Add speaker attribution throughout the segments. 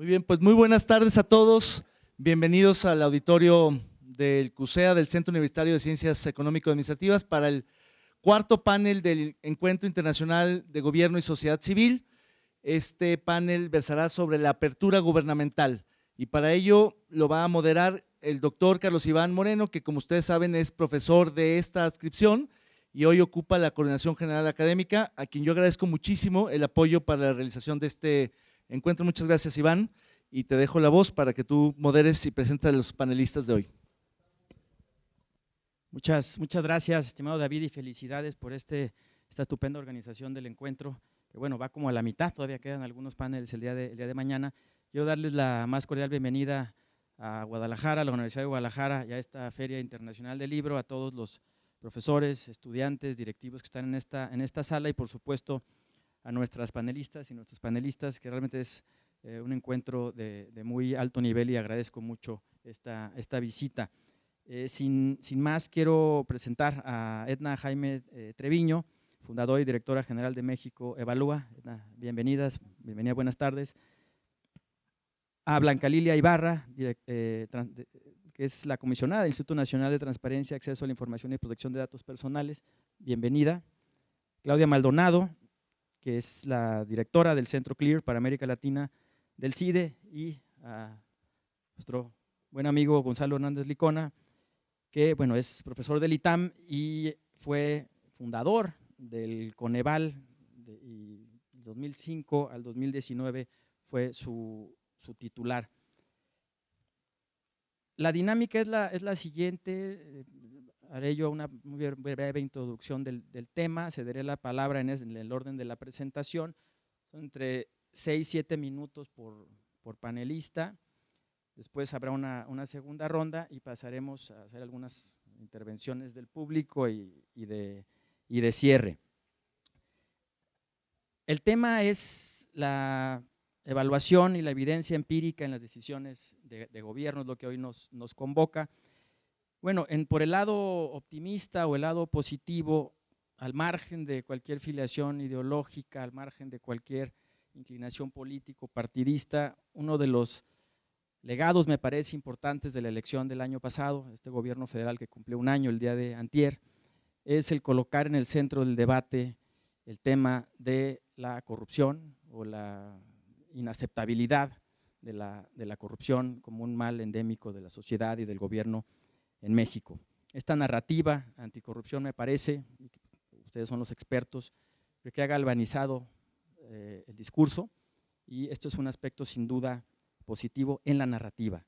Speaker 1: Muy bien, pues muy buenas tardes a todos. Bienvenidos al auditorio del CUSEA, del Centro Universitario de Ciencias Económico-Administrativas, para el cuarto panel del Encuentro Internacional de Gobierno y Sociedad Civil. Este panel versará sobre la apertura gubernamental y para ello lo va a moderar el doctor Carlos Iván Moreno, que como ustedes saben es profesor de esta adscripción y hoy ocupa la Coordinación General Académica, a quien yo agradezco muchísimo el apoyo para la realización de este encuentro. Muchas gracias, Iván, y te dejo la voz para que tú moderes y presentes a los panelistas de hoy.
Speaker 2: Muchas gracias, estimado David, y felicidades por esta estupenda organización del encuentro, que bueno, va como a la mitad, todavía quedan algunos paneles el día de mañana. Quiero darles la más cordial bienvenida a Guadalajara, a la Universidad de Guadalajara y a esta Feria Internacional del Libro, a todos los profesores, estudiantes, directivos que están en esta sala y por supuesto a nuestras panelistas y nuestros panelistas, que realmente es un encuentro de muy alto nivel y agradezco mucho esta visita. Sin más, quiero presentar a Edna Jaime Treviño, fundadora y directora general de México Evalúa. Edna, bienvenida, buenas tardes. A Blanca Lilia Ibarra, que es la comisionada del Instituto Nacional de Transparencia, Acceso a la Información y Protección de Datos Personales, bienvenida. Claudia Maldonado, que es la directora del Centro CLEAR para América Latina del CIDE, y a nuestro buen amigo Gonzalo Hernández Licona, que bueno, es profesor del ITAM y fue fundador del Coneval, y 2005 al 2019 fue su titular. La dinámica es la siguiente, haré yo una muy breve introducción del tema, cederé la palabra en el orden de la presentación, son entre 6 y 7 minutos por panelista. Después habrá una segunda ronda y pasaremos a hacer algunas intervenciones del público y de cierre. El tema es la evaluación y la evidencia empírica en las decisiones de gobierno, es lo que hoy nos convoca. Bueno, por el lado optimista o el lado positivo, al margen de cualquier filiación ideológica, al margen de cualquier inclinación político partidista, uno de los legados, me parece, importantes de la elección del año pasado, este gobierno federal que cumplió un año el día de antier, es el colocar en el centro del debate el tema de la corrupción o la inaceptabilidad de la corrupción como un mal endémico de la sociedad y del gobierno en México. Esta narrativa anticorrupción, me parece, ustedes son los expertos, que ha galvanizado el discurso, y esto es un aspecto sin duda positivo en la narrativa.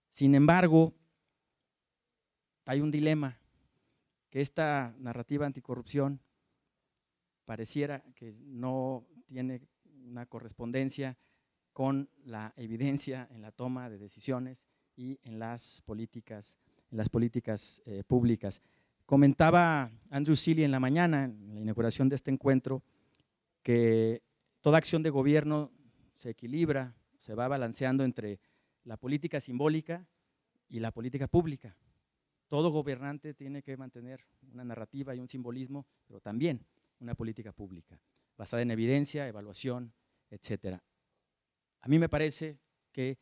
Speaker 2: Sin embargo, hay un dilema, que esta narrativa anticorrupción pareciera que no tiene una correspondencia con la evidencia en la toma de decisiones y en las políticas públicas. Comentaba Andrew Seeley en la mañana, en la inauguración de este encuentro, que toda acción de gobierno se equilibra, se va balanceando entre la política simbólica y la política pública. Todo gobernante tiene que mantener una narrativa y un simbolismo, pero también una política pública, basada en evidencia, evaluación, etcétera. A mí me parece que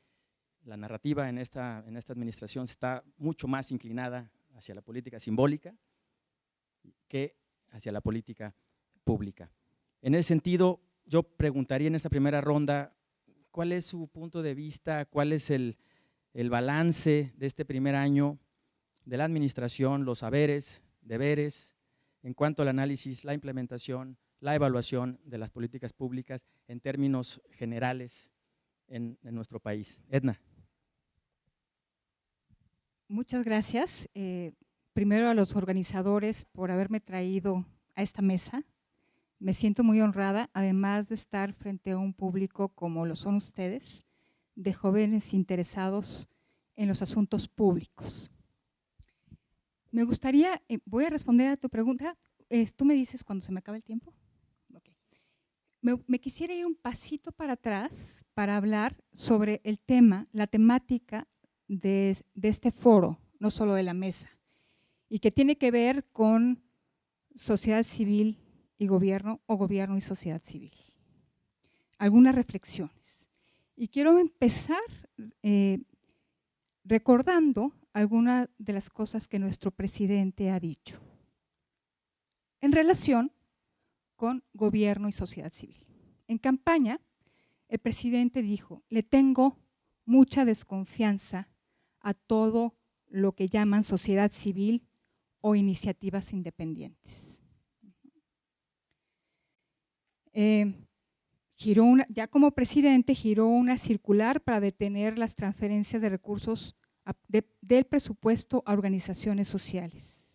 Speaker 2: la narrativa en esta administración está mucho más inclinada hacia la política simbólica que hacia la política pública. En ese sentido, yo preguntaría en esta primera ronda, ¿cuál es su punto de vista? ¿Cuál es el balance de este primer año de la administración, los saberes, deberes, en cuanto al análisis, la implementación, la evaluación de las políticas públicas en términos generales en nuestro país? Edna.
Speaker 3: Muchas gracias. Primero a los organizadores por haberme traído a esta mesa. Me siento muy honrada, además de estar frente a un público como lo son ustedes, de jóvenes interesados en los asuntos públicos. Me gustaría, voy a responder a tu pregunta. ¿Tú me dices cuando se me acaba el tiempo? Okay. Me quisiera ir un pasito para atrás para hablar sobre el tema, la temática de este foro, no solo de la mesa, y que tiene que ver con sociedad civil y gobierno, o gobierno y sociedad civil. Algunas reflexiones. Y quiero empezar recordando algunas de las cosas que nuestro presidente ha dicho en relación con gobierno y sociedad civil. En campaña, el presidente dijo: le tengo mucha desconfianza a todo lo que llaman sociedad civil o iniciativas independientes. Ya como presidente, giró una circular para detener las transferencias de recursos del presupuesto a organizaciones sociales.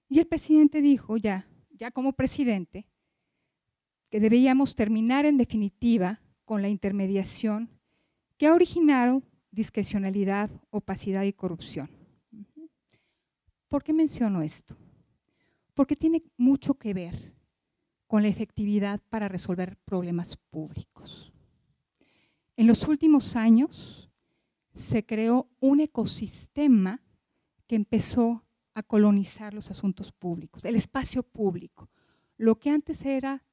Speaker 3: Y el presidente dijo, ya como presidente, que deberíamos terminar en definitiva con la intermediación que ha originado discrecionalidad, opacidad y corrupción. ¿Por qué menciono esto? Porque tiene mucho que ver con la efectividad para resolver problemas públicos. En los últimos años se creó un ecosistema que empezó a colonizar los asuntos públicos, el espacio público. Lo que antes era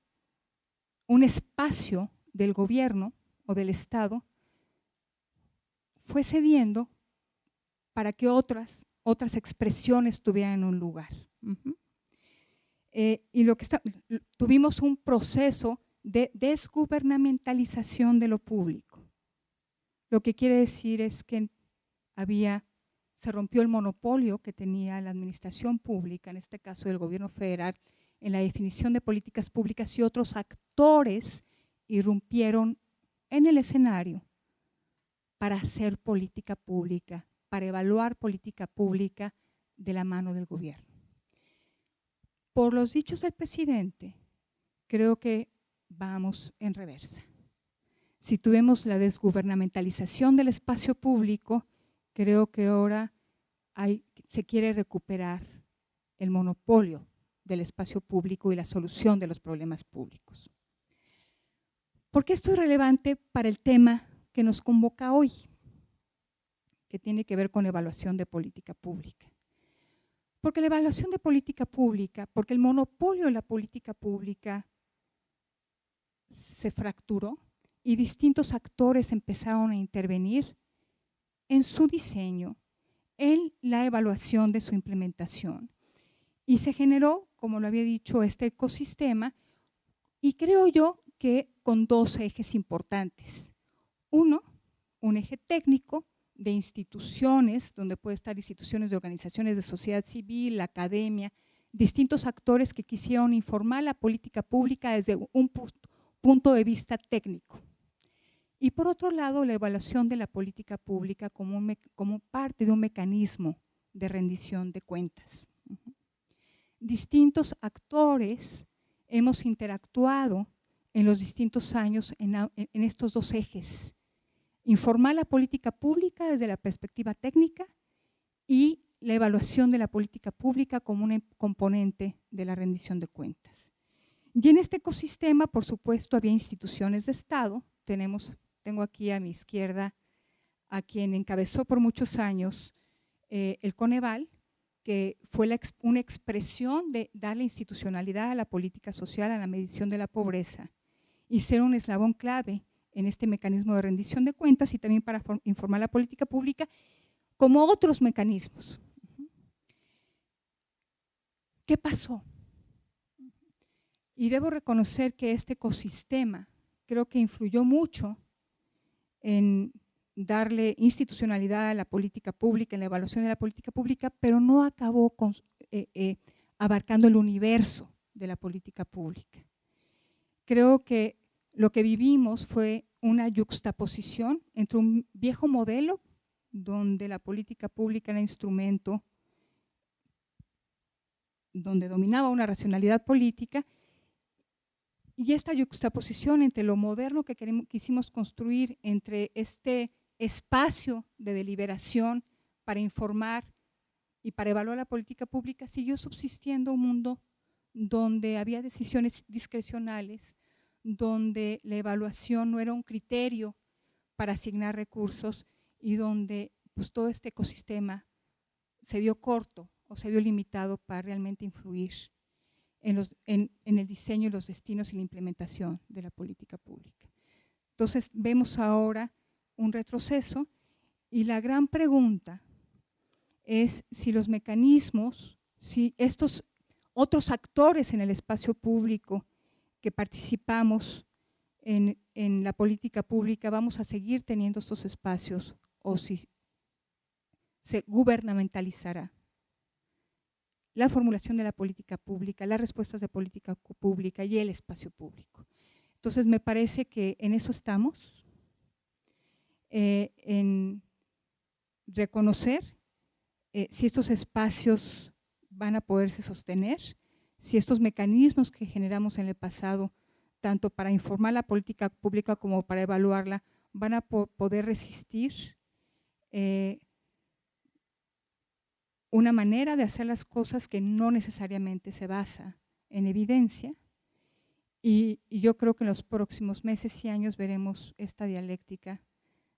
Speaker 3: un espacio del gobierno o del Estado fue cediendo para que otras expresiones tuvieran un lugar. Y tuvimos un proceso de desgubernamentalización de lo público. Lo que quiere decir es que se rompió el monopolio que tenía la administración pública, en este caso del gobierno federal, en la definición de políticas públicas, y otros actores irrumpieron en el escenario para hacer política pública, para evaluar política pública de la mano del gobierno. Por los dichos del presidente, creo que vamos en reversa. Si tuvimos la desgubernamentalización del espacio público, creo que ahora se quiere recuperar el monopolio del espacio público y la solución de los problemas públicos. ¿Por qué esto es relevante para el tema que nos convoca hoy, que tiene que ver con la evaluación de política pública? Porque la evaluación de política pública, porque el monopolio de la política pública se fracturó y distintos actores empezaron a intervenir en su diseño, en la evaluación de su implementación. Y se generó, como lo había dicho, este ecosistema, y creo yo que con dos ejes importantes. Uno, un eje técnico de instituciones, donde puede estar instituciones de organizaciones de sociedad civil, la academia, distintos actores que quisieron informar la política pública desde un punto de vista técnico. Y por otro lado, la evaluación de la política pública como parte de un mecanismo de rendición de cuentas. Distintos actores hemos interactuado en los distintos años en estos dos ejes. Informar la política pública desde la perspectiva técnica y la evaluación de la política pública como un componente de la rendición de cuentas. Y en este ecosistema, por supuesto, había instituciones de Estado. Tengo aquí a mi izquierda a quien encabezó por muchos años el Coneval, que fue una expresión de darle institucionalidad a la política social, a la medición de la pobreza, y ser un eslabón clave en este mecanismo de rendición de cuentas, y también para informar la política pública, como otros mecanismos. ¿Qué pasó? Y debo reconocer que este ecosistema creo que influyó mucho en darle institucionalidad a la política pública, en la evaluación de la política pública, pero no acabó abarcando el universo de la política pública. Creo que lo que vivimos fue una yuxtaposición entre un viejo modelo donde la política pública era instrumento, donde dominaba una racionalidad política, y esta yuxtaposición entre lo moderno que quisimos construir, entre este espacio de deliberación para informar y para evaluar la política pública, siguió subsistiendo un mundo donde había decisiones discrecionales, donde la evaluación no era un criterio para asignar recursos, y donde pues, todo este ecosistema se vio corto o se vio limitado para realmente influir en el diseño y los destinos y la implementación de la política pública. Entonces vemos ahora un retroceso y la gran pregunta es si los mecanismos, si estos otros actores en el espacio público que participamos en la política pública vamos a seguir teniendo estos espacios o si se gubernamentalizará la formulación de la política pública, las respuestas de política pública y el espacio público. Entonces me parece que en eso estamos, en reconocer si estos espacios van a poderse sostener, si estos mecanismos que generamos en el pasado, tanto para informar la política pública como para evaluarla, van a poder resistir una manera de hacer las cosas que no necesariamente se basa en evidencia. Y yo creo que en los próximos meses y años veremos esta dialéctica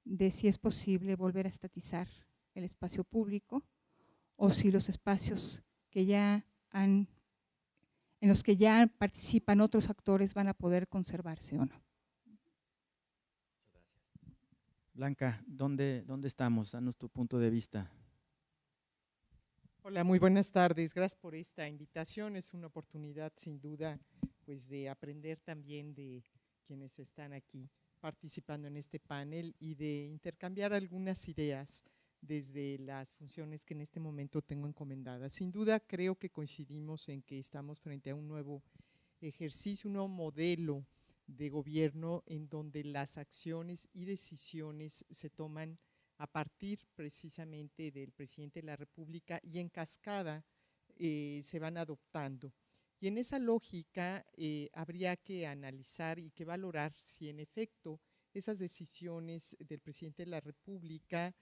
Speaker 3: de si es posible volver a estatizar el espacio público o si los espacios que ya en los que ya participan otros actores van a poder conservarse o no.
Speaker 2: Blanca, ¿dónde estamos? Danos tu punto de vista.
Speaker 4: Hola, muy buenas tardes. Gracias por esta invitación. Es una oportunidad sin duda pues, de aprender también de quienes están aquí participando en este panel y de intercambiar algunas ideas desde las funciones que en este momento tengo encomendadas. Sin duda creo que coincidimos en que estamos frente a un nuevo ejercicio, un nuevo modelo de gobierno en donde las acciones y decisiones se toman a partir precisamente del presidente de la República y en cascada se van adoptando. Y en esa lógica habría que analizar y que valorar si en efecto esas decisiones del presidente de la República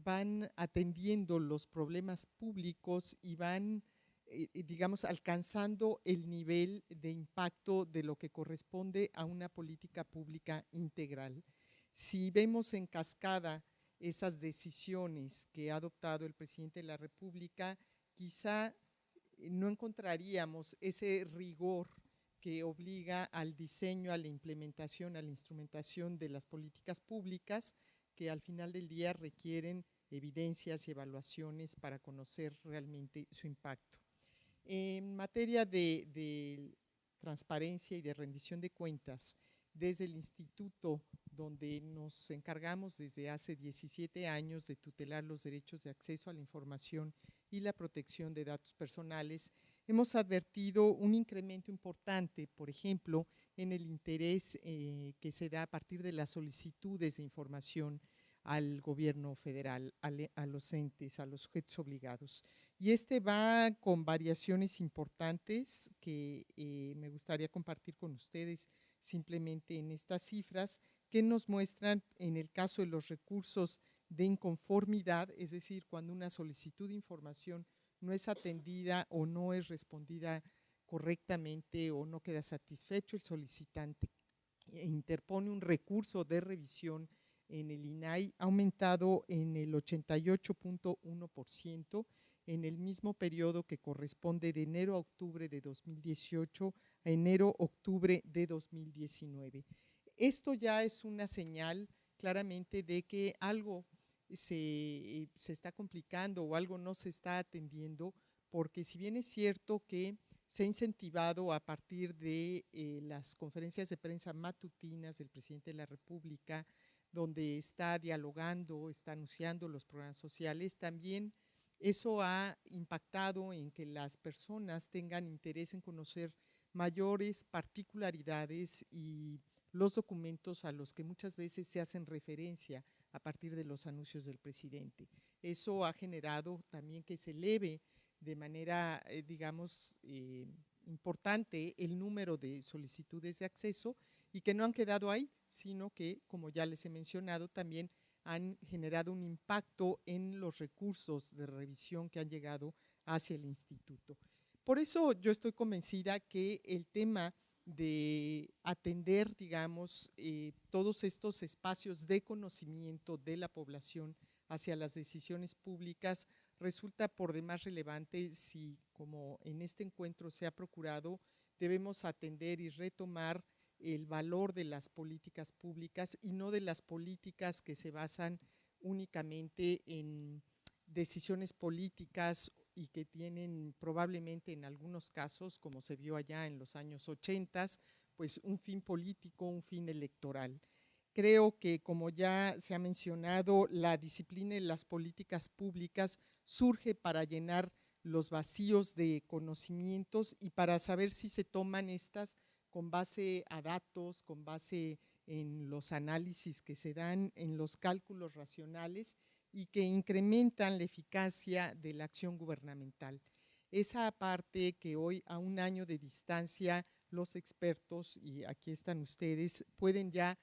Speaker 4: van atendiendo los problemas públicos y van, digamos, alcanzando el nivel de impacto de lo que corresponde a una política pública integral. Si vemos en cascada esas decisiones que ha adoptado el presidente de la República, quizá no encontraríamos ese rigor que obliga al diseño, a la implementación, a la instrumentación de las políticas públicas que al final del día requieren evidencias y evaluaciones para conocer realmente su impacto. En materia de transparencia y de rendición de cuentas, desde el instituto donde nos encargamos desde hace 17 años de tutelar los derechos de acceso a la información y la protección de datos personales, hemos advertido un incremento importante, por ejemplo, en el interés que se da a partir de las solicitudes de información al gobierno federal, a los entes, a los sujetos obligados. Y este va con variaciones importantes que me gustaría compartir con ustedes simplemente en estas cifras que nos muestran en el caso de los recursos de inconformidad, es decir, cuando una solicitud de información no es atendida o no es respondida correctamente o no queda satisfecho el solicitante e interpone un recurso de revisión en el INAI, ha aumentado en el 88.1% en el mismo periodo que corresponde de enero a octubre de 2018 a enero-octubre de 2019. Esto ya es una señal claramente de que algo se está complicando o algo no se está atendiendo, porque si bien es cierto que se ha incentivado a partir de las conferencias de prensa matutinas del presidente de la República, donde está dialogando, está anunciando los programas sociales, también eso ha impactado en que las personas tengan interés en conocer mayores particularidades y los documentos a los que muchas veces se hacen referencia a partir de los anuncios del presidente. Eso ha generado también que se eleve de manera, digamos, importante el número de solicitudes de acceso y que no han quedado ahí, sino que, como ya les he mencionado, también han generado un impacto en los recursos de revisión que han llegado hacia el instituto. Por eso yo estoy convencida que el tema de atender, digamos, todos estos espacios de conocimiento de la población hacia las decisiones públicas resulta por demás relevante si, como en este encuentro se ha procurado, debemos atender y retomar el valor de las políticas públicas y no de las políticas que se basan únicamente en decisiones políticas y que tienen probablemente en algunos casos, como se vio allá en los años 80, pues un fin político, un fin electoral. Creo que, como ya se ha mencionado, la disciplina de las políticas públicas surge para llenar los vacíos de conocimientos y para saber si se toman estas con base a datos, con base en los análisis que se dan, en los cálculos racionales y que incrementan la eficacia de la acción gubernamental. Esa parte que hoy, a un año de distancia, los expertos, y aquí están ustedes, pueden ya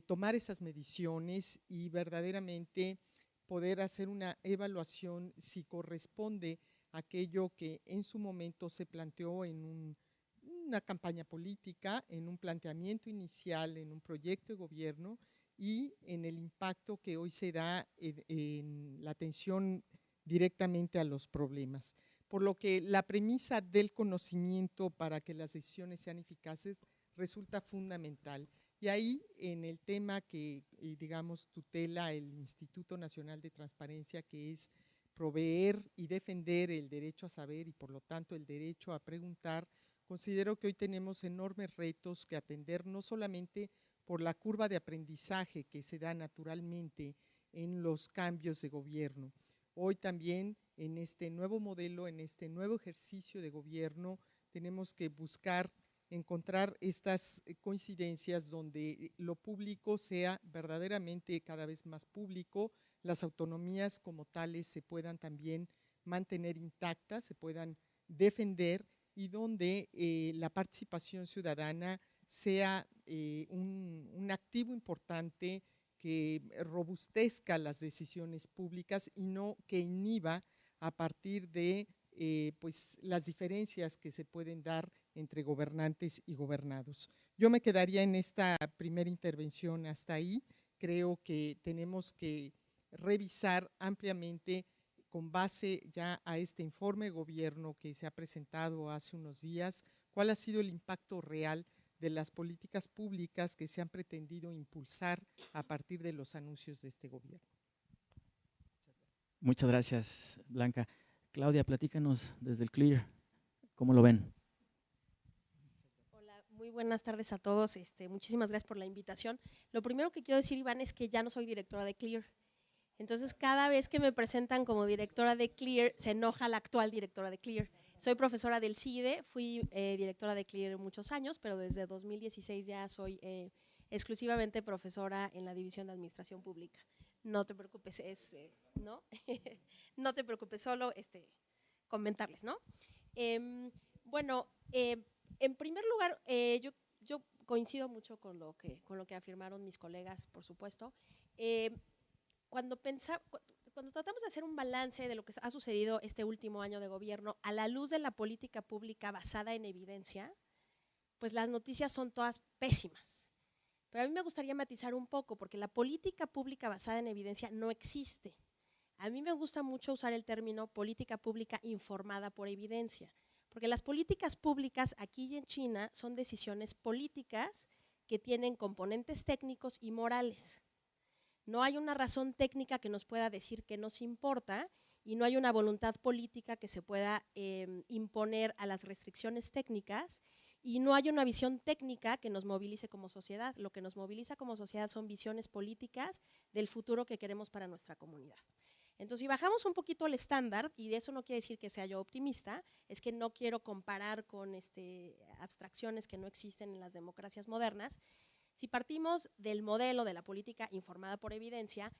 Speaker 4: tomar esas mediciones y verdaderamente poder hacer una evaluación si corresponde a aquello que en su momento se planteó en una campaña política, en un planteamiento inicial, en un proyecto de gobierno y en el impacto que hoy se da en la atención directamente a los problemas. Por lo que la premisa del conocimiento para que las decisiones sean eficaces resulta fundamental. Y ahí, en el tema que, digamos, tutela el Instituto Nacional de Transparencia, que es proveer y defender el derecho a saber y, por lo tanto, el derecho a preguntar, considero que hoy tenemos enormes retos que atender, no solamente por la curva de aprendizaje que se da naturalmente en los cambios de gobierno. Hoy también, en este nuevo modelo, en este nuevo ejercicio de gobierno, tenemos que buscar encontrar estas coincidencias donde lo público sea verdaderamente cada vez más público, las autonomías como tales se puedan también mantener intactas, se puedan defender y donde la participación ciudadana sea un activo importante que robustezca las decisiones públicas y no que inhiba a partir de pues las diferencias que se pueden dar entre gobernantes y gobernados. Yo me quedaría en esta primera intervención hasta ahí. Creo que tenemos que revisar ampliamente con base ya a este informe de gobierno que se ha presentado hace unos días, cuál ha sido el impacto real de las políticas públicas que se han pretendido impulsar a partir de los anuncios de este gobierno.
Speaker 2: Muchas gracias, Blanca. Claudia, platícanos desde el CLEAR, ¿cómo lo ven?
Speaker 5: Hola, muy buenas tardes a todos. Muchísimas gracias por la invitación. Lo primero que quiero decir, Iván, es que ya no soy directora de CLEAR. Entonces, cada vez que me presentan como directora de CLEAR, se enoja la actual directora de CLEAR. Soy profesora del CIDE, fui directora de CLEAR muchos años, pero desde 2016 ya soy exclusivamente profesora en la División de Administración Pública. No te preocupes, ¿no? No te preocupes, solo comentarles, ¿no? Bueno, en primer lugar, yo coincido mucho con lo que afirmaron mis colegas, por supuesto. Cuando tratamos de hacer un balance de lo que ha sucedido este último año de gobierno a la luz de la política pública basada en evidencia, pues las noticias son todas pésimas. Pero a mí me gustaría matizar un poco, porque la política pública basada en evidencia no existe. A mí me gusta mucho usar el término política pública informada por evidencia, porque las políticas públicas aquí y en China son decisiones políticas que tienen componentes técnicos y morales. No hay una razón técnica que nos pueda decir que nos importa y no hay una voluntad política que se pueda imponer a las restricciones técnicas y no hay una visión técnica que nos movilice como sociedad. Lo que nos moviliza como sociedad son visiones políticas del futuro que queremos para nuestra comunidad. Entonces, si bajamos un poquito el estándar, y de eso no quiere decir que sea yo optimista, es que no quiero comparar con abstracciones que no existen en las democracias modernas. Si partimos del modelo de la política informada por evidencia,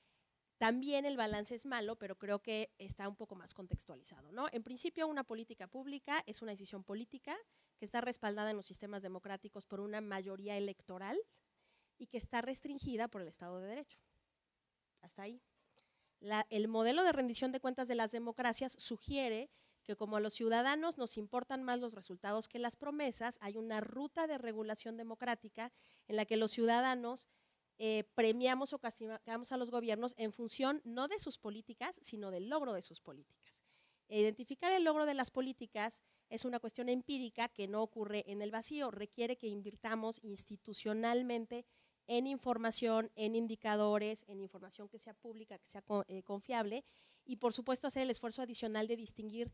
Speaker 5: también el balance es malo, pero creo que está un poco más contextualizado, ¿no? En principio, una política pública es una decisión política que está respaldada en los sistemas democráticos por una mayoría electoral y que está restringida por el Estado de Derecho. Hasta ahí. El modelo de rendición de cuentas de las democracias sugiere que como a los ciudadanos nos importan más los resultados que las promesas, hay una ruta de regulación democrática en la que los ciudadanos premiamos o castigamos a los gobiernos en función no de sus políticas, sino del logro de sus políticas. Identificar el logro de las políticas es una cuestión empírica que no ocurre en el vacío, requiere que invirtamos institucionalmente en información, en indicadores, en información que sea pública, que sea confiable, y por supuesto hacer el esfuerzo adicional de distinguir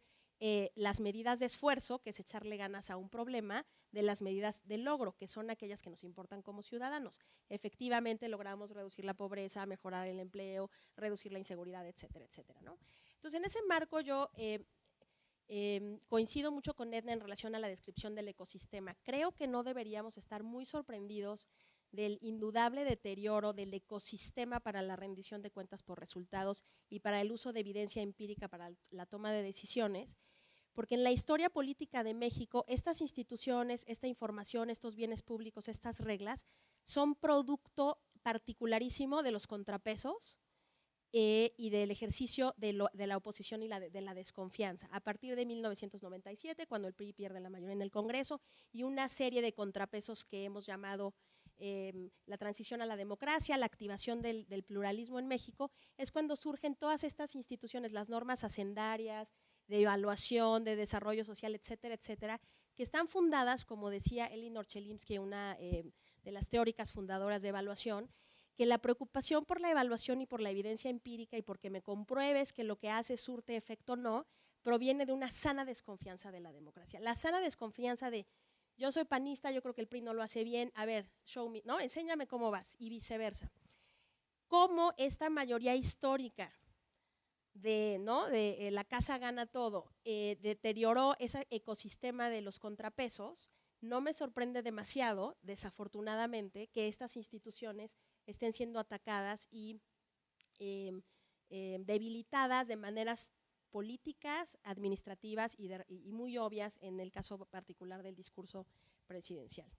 Speaker 5: las medidas de esfuerzo, que es echarle ganas a un problema, de las medidas de logro, que son aquellas que nos importan como ciudadanos. Efectivamente logramos reducir la pobreza, mejorar el empleo, reducir la inseguridad, etcétera, etcétera, ¿no? Entonces, en ese marco yo coincido mucho con Edna en relación a la descripción del ecosistema. Creo que no deberíamos estar muy sorprendidos del indudable deterioro del ecosistema para la rendición de cuentas por resultados y para el uso de evidencia empírica para la toma de decisiones, porque en la historia política de México, estas instituciones, esta información, estos bienes públicos, estas reglas, son producto particularísimo de los contrapesos y del ejercicio de la oposición y de la desconfianza. A partir de 1997, cuando el PRI pierde la mayoría en el Congreso, y una serie de contrapesos que hemos llamado la transición a la democracia, la activación del pluralismo en México, es cuando surgen todas estas instituciones, las normas hacendarias, de evaluación, de desarrollo social, etcétera, etcétera, que están fundadas, como decía Elinor Chelimsky, una de las teóricas fundadoras de evaluación, que la preocupación por la evaluación y por la evidencia empírica y porque me compruebes que lo que haces surte efecto o no, proviene de una sana desconfianza de la democracia. La sana desconfianza de yo soy panista, yo creo que el PRI no lo hace bien, a ver, show me, ¿no? Enséñame cómo vas, y viceversa. Cómo esta mayoría histórica de la casa gana todo, deterioró ese ecosistema de los contrapesos, no me sorprende demasiado, desafortunadamente, que estas instituciones estén siendo atacadas y debilitadas de maneras políticas, administrativas y muy obvias en el caso particular del discurso presidencial.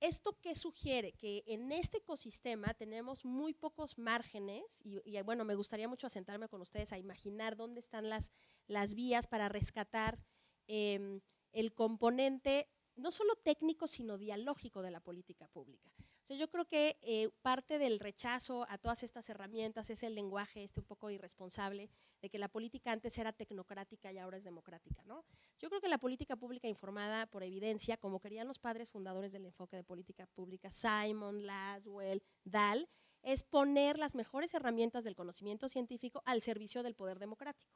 Speaker 5: ¿Esto qué sugiere? Que en este ecosistema tenemos muy pocos márgenes y bueno, me gustaría mucho asentarme con ustedes a imaginar dónde están las vías para rescatar el componente no solo técnico, sino dialógico de la política pública. O sea, yo creo que parte del rechazo a todas estas herramientas es el lenguaje un poco irresponsable de que la política antes era tecnocrática y ahora es democrática, ¿no? Yo creo que la política pública informada por evidencia, como querían los padres fundadores del enfoque de política pública, Simon, Laswell, Dahl, es poner las mejores herramientas del conocimiento científico al servicio del poder democrático.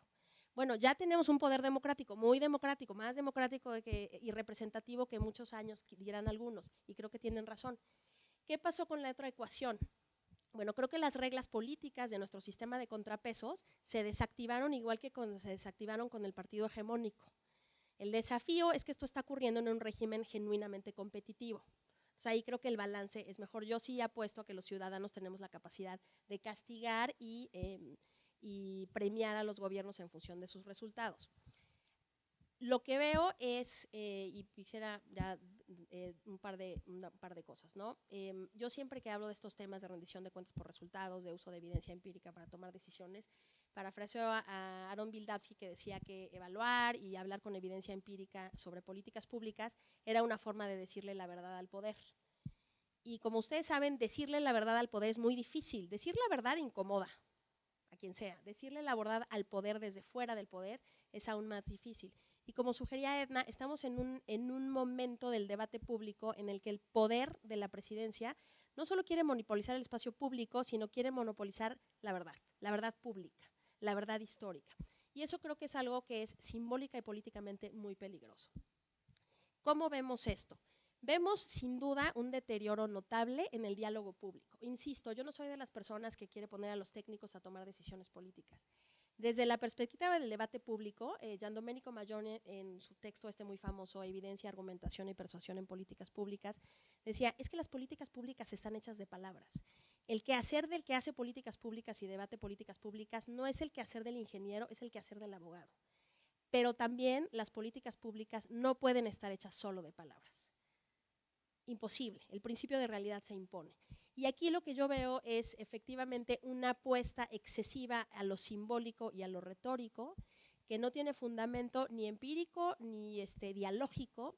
Speaker 5: Bueno, ya tenemos un poder democrático, muy democrático, más democrático y representativo que muchos años, dirán algunos, y creo que tienen razón. ¿Qué pasó con la otra ecuación? Bueno, creo que las reglas políticas de nuestro sistema de contrapesos se desactivaron igual que cuando se desactivaron con el partido hegemónico. El desafío es que esto está ocurriendo en un régimen genuinamente competitivo. O sea, ahí creo que el balance es mejor. Yo sí apuesto a que los ciudadanos tenemos la capacidad de castigar y premiar a los gobiernos en función de sus resultados. Lo que veo es, y quisiera ya un par de cosas, ¿no? Yo siempre que hablo de estos temas de rendición de cuentas por resultados, de uso de evidencia empírica para tomar decisiones, parafraseo a Aaron Wildavsky, que decía que evaluar y hablar con evidencia empírica sobre políticas públicas era una forma de decirle la verdad al poder. Y como ustedes saben, decirle la verdad al poder es muy difícil. Decir la verdad incomoda a quien sea. Decirle la verdad al poder desde fuera del poder es aún más difícil. Y como sugería Edna, estamos en un momento del debate público en el que el poder de la presidencia no solo quiere monopolizar el espacio público, sino quiere monopolizar la verdad pública, la verdad histórica. Y eso creo que es algo que es simbólica y políticamente muy peligroso. ¿Cómo vemos esto? Vemos sin duda un deterioro notable en el diálogo público. Insisto, yo no soy de las personas que quiere poner a los técnicos a tomar decisiones políticas. Desde la perspectiva del debate público, Gian Domenico Maggioni, en su texto muy famoso, Evidencia, Argumentación y Persuasión en Políticas Públicas, decía, es que las políticas públicas están hechas de palabras. El quehacer del que hace políticas públicas y debate políticas públicas no es el quehacer del ingeniero, es el quehacer del abogado. Pero también las políticas públicas no pueden estar hechas solo de palabras. Imposible, el principio de realidad se impone. Y aquí lo que yo veo es efectivamente una apuesta excesiva a lo simbólico y a lo retórico, que no tiene fundamento ni empírico ni dialógico,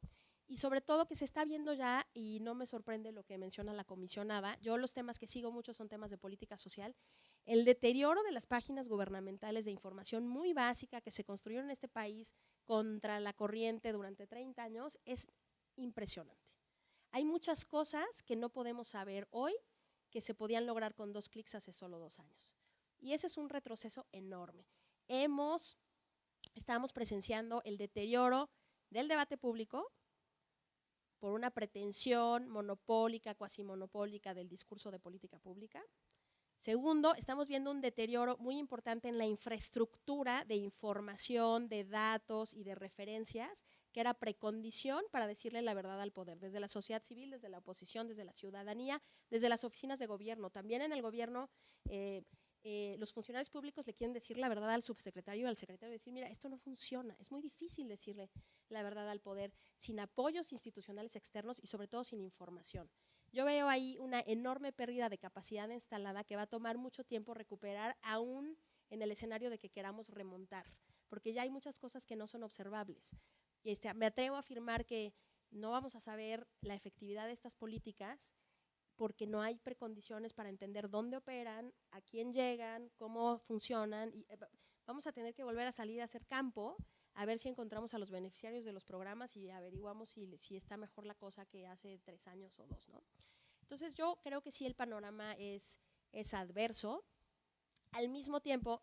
Speaker 5: y sobre todo que se está viendo ya, y no me sorprende lo que menciona la comisionada, yo los temas que sigo mucho son temas de política social, el deterioro de las páginas gubernamentales de información muy básica que se construyeron en este país contra la corriente durante 30 años es impresionante. Hay muchas cosas que no podemos saber hoy que se podían lograr con 2 clics hace solo 2 años. Y ese es un retroceso enorme. Estamos presenciando el deterioro del debate público por una pretensión monopólica, cuasi monopólica del discurso de política pública. Segundo, estamos viendo un deterioro muy importante en la infraestructura de información, de datos y de referencias, que era precondición para decirle la verdad al poder, desde la sociedad civil, desde la oposición, desde la ciudadanía, desde las oficinas de gobierno. También en el gobierno los funcionarios públicos le quieren decir la verdad al subsecretario y al secretario, decir, mira, esto no funciona, es muy difícil decirle la verdad al poder sin apoyos institucionales externos y sobre todo sin información. Yo veo ahí una enorme pérdida de capacidad instalada que va a tomar mucho tiempo recuperar, aún en el escenario de que queramos remontar, porque ya hay muchas cosas que no son observables. Me atrevo a afirmar que no vamos a saber la efectividad de estas políticas porque no hay precondiciones para entender dónde operan, a quién llegan, cómo funcionan. Y vamos a tener que volver a salir a hacer campo, a ver si encontramos a los beneficiarios de los programas y averiguamos si está mejor la cosa que hace 3 años o 2, ¿no? Entonces yo creo que sí el panorama es adverso. Al mismo tiempo,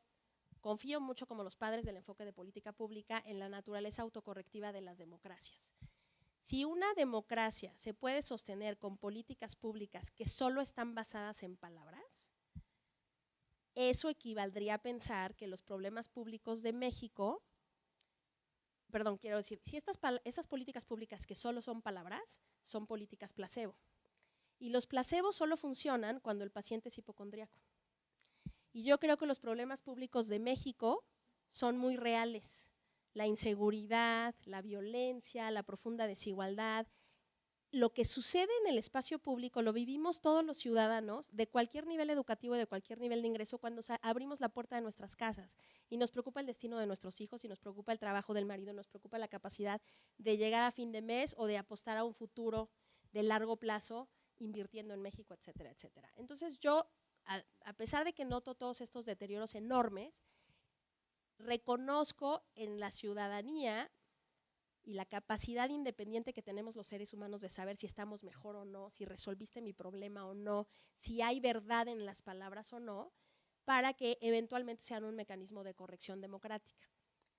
Speaker 5: confío mucho, como los padres del enfoque de política pública, en la naturaleza autocorrectiva de las democracias. Si una democracia se puede sostener con políticas públicas que solo están basadas en palabras, eso equivaldría a pensar que los problemas públicos de México, quiero decir, si estas políticas públicas que solo son palabras, son políticas placebo. Y los placebos solo funcionan cuando el paciente es hipocondríaco. Y yo creo que los problemas públicos de México son muy reales. La inseguridad, la violencia, la profunda desigualdad. Lo que sucede en el espacio público lo vivimos todos los ciudadanos de cualquier nivel educativo y de cualquier nivel de ingreso cuando abrimos la puerta de nuestras casas y nos preocupa el destino de nuestros hijos y nos preocupa el trabajo del marido, nos preocupa la capacidad de llegar a fin de mes o de apostar a un futuro de largo plazo invirtiendo en México, etcétera, etcétera. Entonces yo, a pesar de que noto todos estos deterioros enormes, reconozco en la ciudadanía y la capacidad independiente que tenemos los seres humanos de saber si estamos mejor o no, si resolviste mi problema o no, si hay verdad en las palabras o no, para que eventualmente sean un mecanismo de corrección democrática.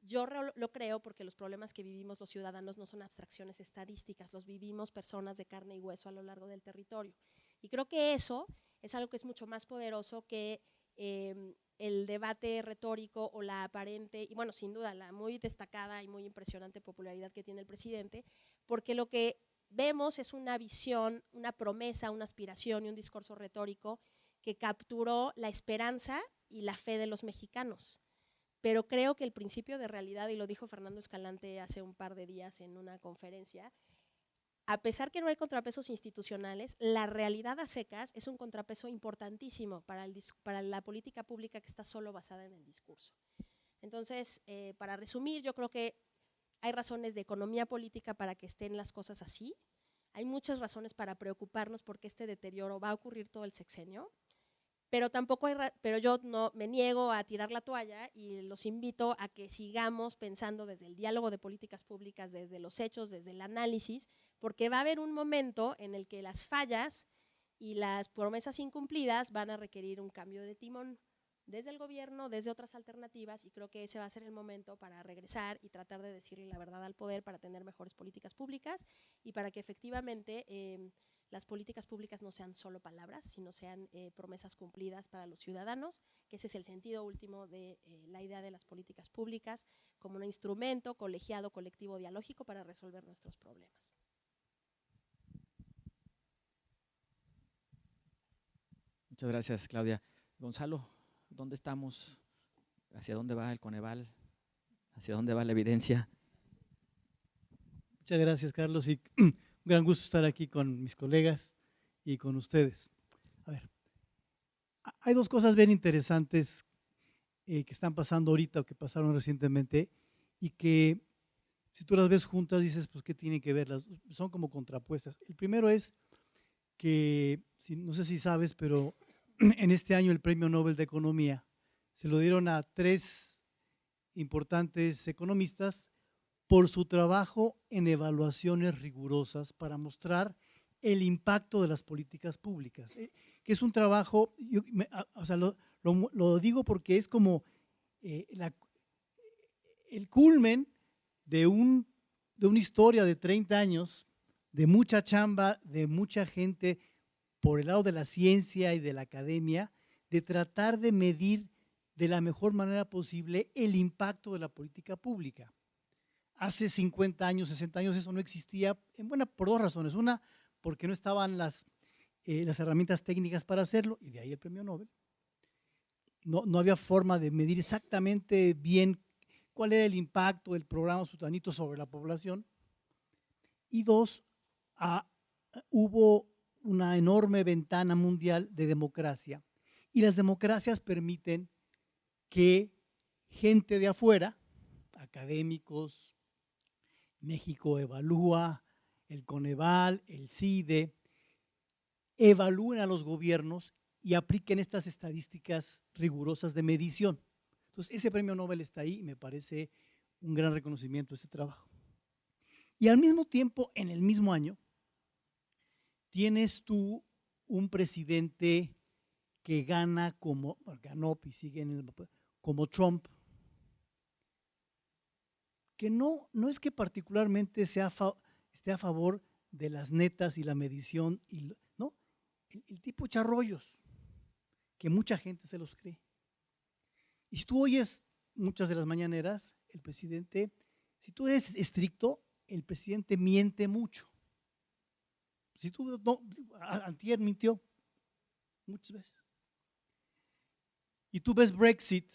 Speaker 5: Yo lo creo porque los problemas que vivimos los ciudadanos no son abstracciones estadísticas, los vivimos personas de carne y hueso a lo largo del territorio. Y creo que eso es algo que es mucho más poderoso que el debate retórico o la aparente, y bueno, sin duda, la muy destacada y muy impresionante popularidad que tiene el presidente, porque lo que vemos es una visión, una promesa, una aspiración y un discurso retórico que capturó la esperanza y la fe de los mexicanos. Pero creo que el principio de realidad, y lo dijo Fernando Escalante hace un par de días en una conferencia, a pesar que no hay contrapesos institucionales, la realidad a secas es un contrapeso importantísimo para la política pública que está solo basada en el discurso. Entonces, para resumir, yo creo que hay razones de economía política para que estén las cosas así. Hay muchas razones para preocuparnos porque este deterioro va a ocurrir todo el sexenio. Pero yo no me niego a tirar la toalla y los invito a que sigamos pensando desde el diálogo de políticas públicas, desde los hechos, desde el análisis, porque va a haber un momento en el que las fallas y las promesas incumplidas van a requerir un cambio de timón desde el gobierno, desde otras alternativas, y creo que ese va a ser el momento para regresar y tratar de decirle la verdad al poder para tener mejores políticas públicas y para que efectivamente las políticas públicas no sean solo palabras, sino sean promesas cumplidas para los ciudadanos, que ese es el sentido último de la idea de las políticas públicas como un instrumento colegiado, colectivo, dialógico para resolver nuestros problemas.
Speaker 2: Muchas gracias, Claudia. Gonzalo, ¿dónde estamos? ¿Hacia dónde va el Coneval? ¿Hacia dónde va la evidencia?
Speaker 6: Muchas gracias, Carlos, y un gran gusto estar aquí con mis colegas y con ustedes. A ver, hay 2 cosas bien interesantes que están pasando ahorita o que pasaron recientemente y que si tú las ves juntas, dices, pues, ¿qué tienen que ver? Son como contrapuestas. El primero es que, no sé si sabes, pero en este año el Premio Nobel de Economía se lo dieron a 3 importantes economistas por su trabajo en evaluaciones rigurosas para mostrar el impacto de las políticas públicas, que es un trabajo, o sea, lo digo porque es como el culmen de una historia de 30 años, de mucha chamba, de mucha gente por el lado de la ciencia y de la academia, de tratar de medir de la mejor manera posible el impacto de la política pública. Hace 50 años, 60 años eso no existía, por 2 razones. Una, porque no estaban las herramientas técnicas para hacerlo, y de ahí el premio Nobel. No había forma de medir exactamente bien cuál era el impacto del programa Sutanito sobre la población. Y 2, hubo una enorme ventana mundial de democracia. Y las democracias permiten que gente de afuera, académicos, México Evalúa, el Coneval, el CIDE, evalúen a los gobiernos y apliquen estas estadísticas rigurosas de medición. Entonces, ese premio Nobel está ahí y me parece un gran reconocimiento a ese trabajo. Y al mismo tiempo, en el mismo año, tienes tú un presidente que ganó y sigue como Trump, que no es que particularmente esté a favor de las netas y la medición, ¿no? El tipo echa rollos, que mucha gente se los cree. Y si tú oyes muchas de las mañaneras, el presidente, si tú eres estricto, el presidente miente mucho. Si tú antier mintió muchas veces. Y tú ves Brexit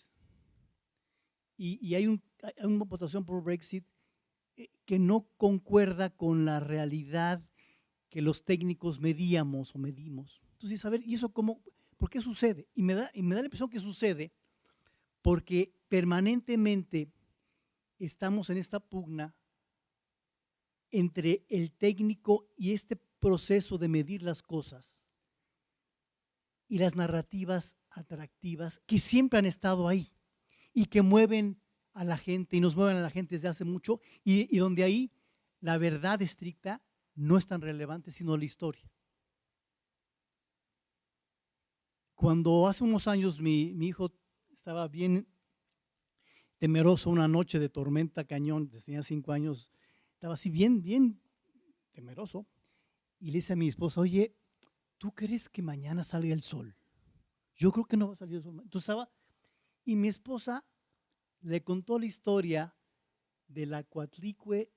Speaker 6: y hay una votación por Brexit que no concuerda con la realidad que los técnicos medíamos o medimos. Entonces, a ver, ¿y eso cómo? ¿Por qué sucede? Y me da la impresión que sucede porque permanentemente estamos en esta pugna entre el técnico y este proceso de medir las cosas y las narrativas atractivas que siempre han estado ahí y que mueven a la gente y nos mueven a la gente desde hace mucho y donde ahí la verdad estricta no es tan relevante sino la historia. Cuando hace unos años mi hijo estaba bien temeroso, una noche de tormenta cañón, tenía 5 años, estaba así bien temeroso y le dice a mi esposa, oye, ¿tú crees que mañana salga el sol? Yo creo que no va a salir el sol. Entonces estaba, y mi esposa le contó la historia de la Coatlicue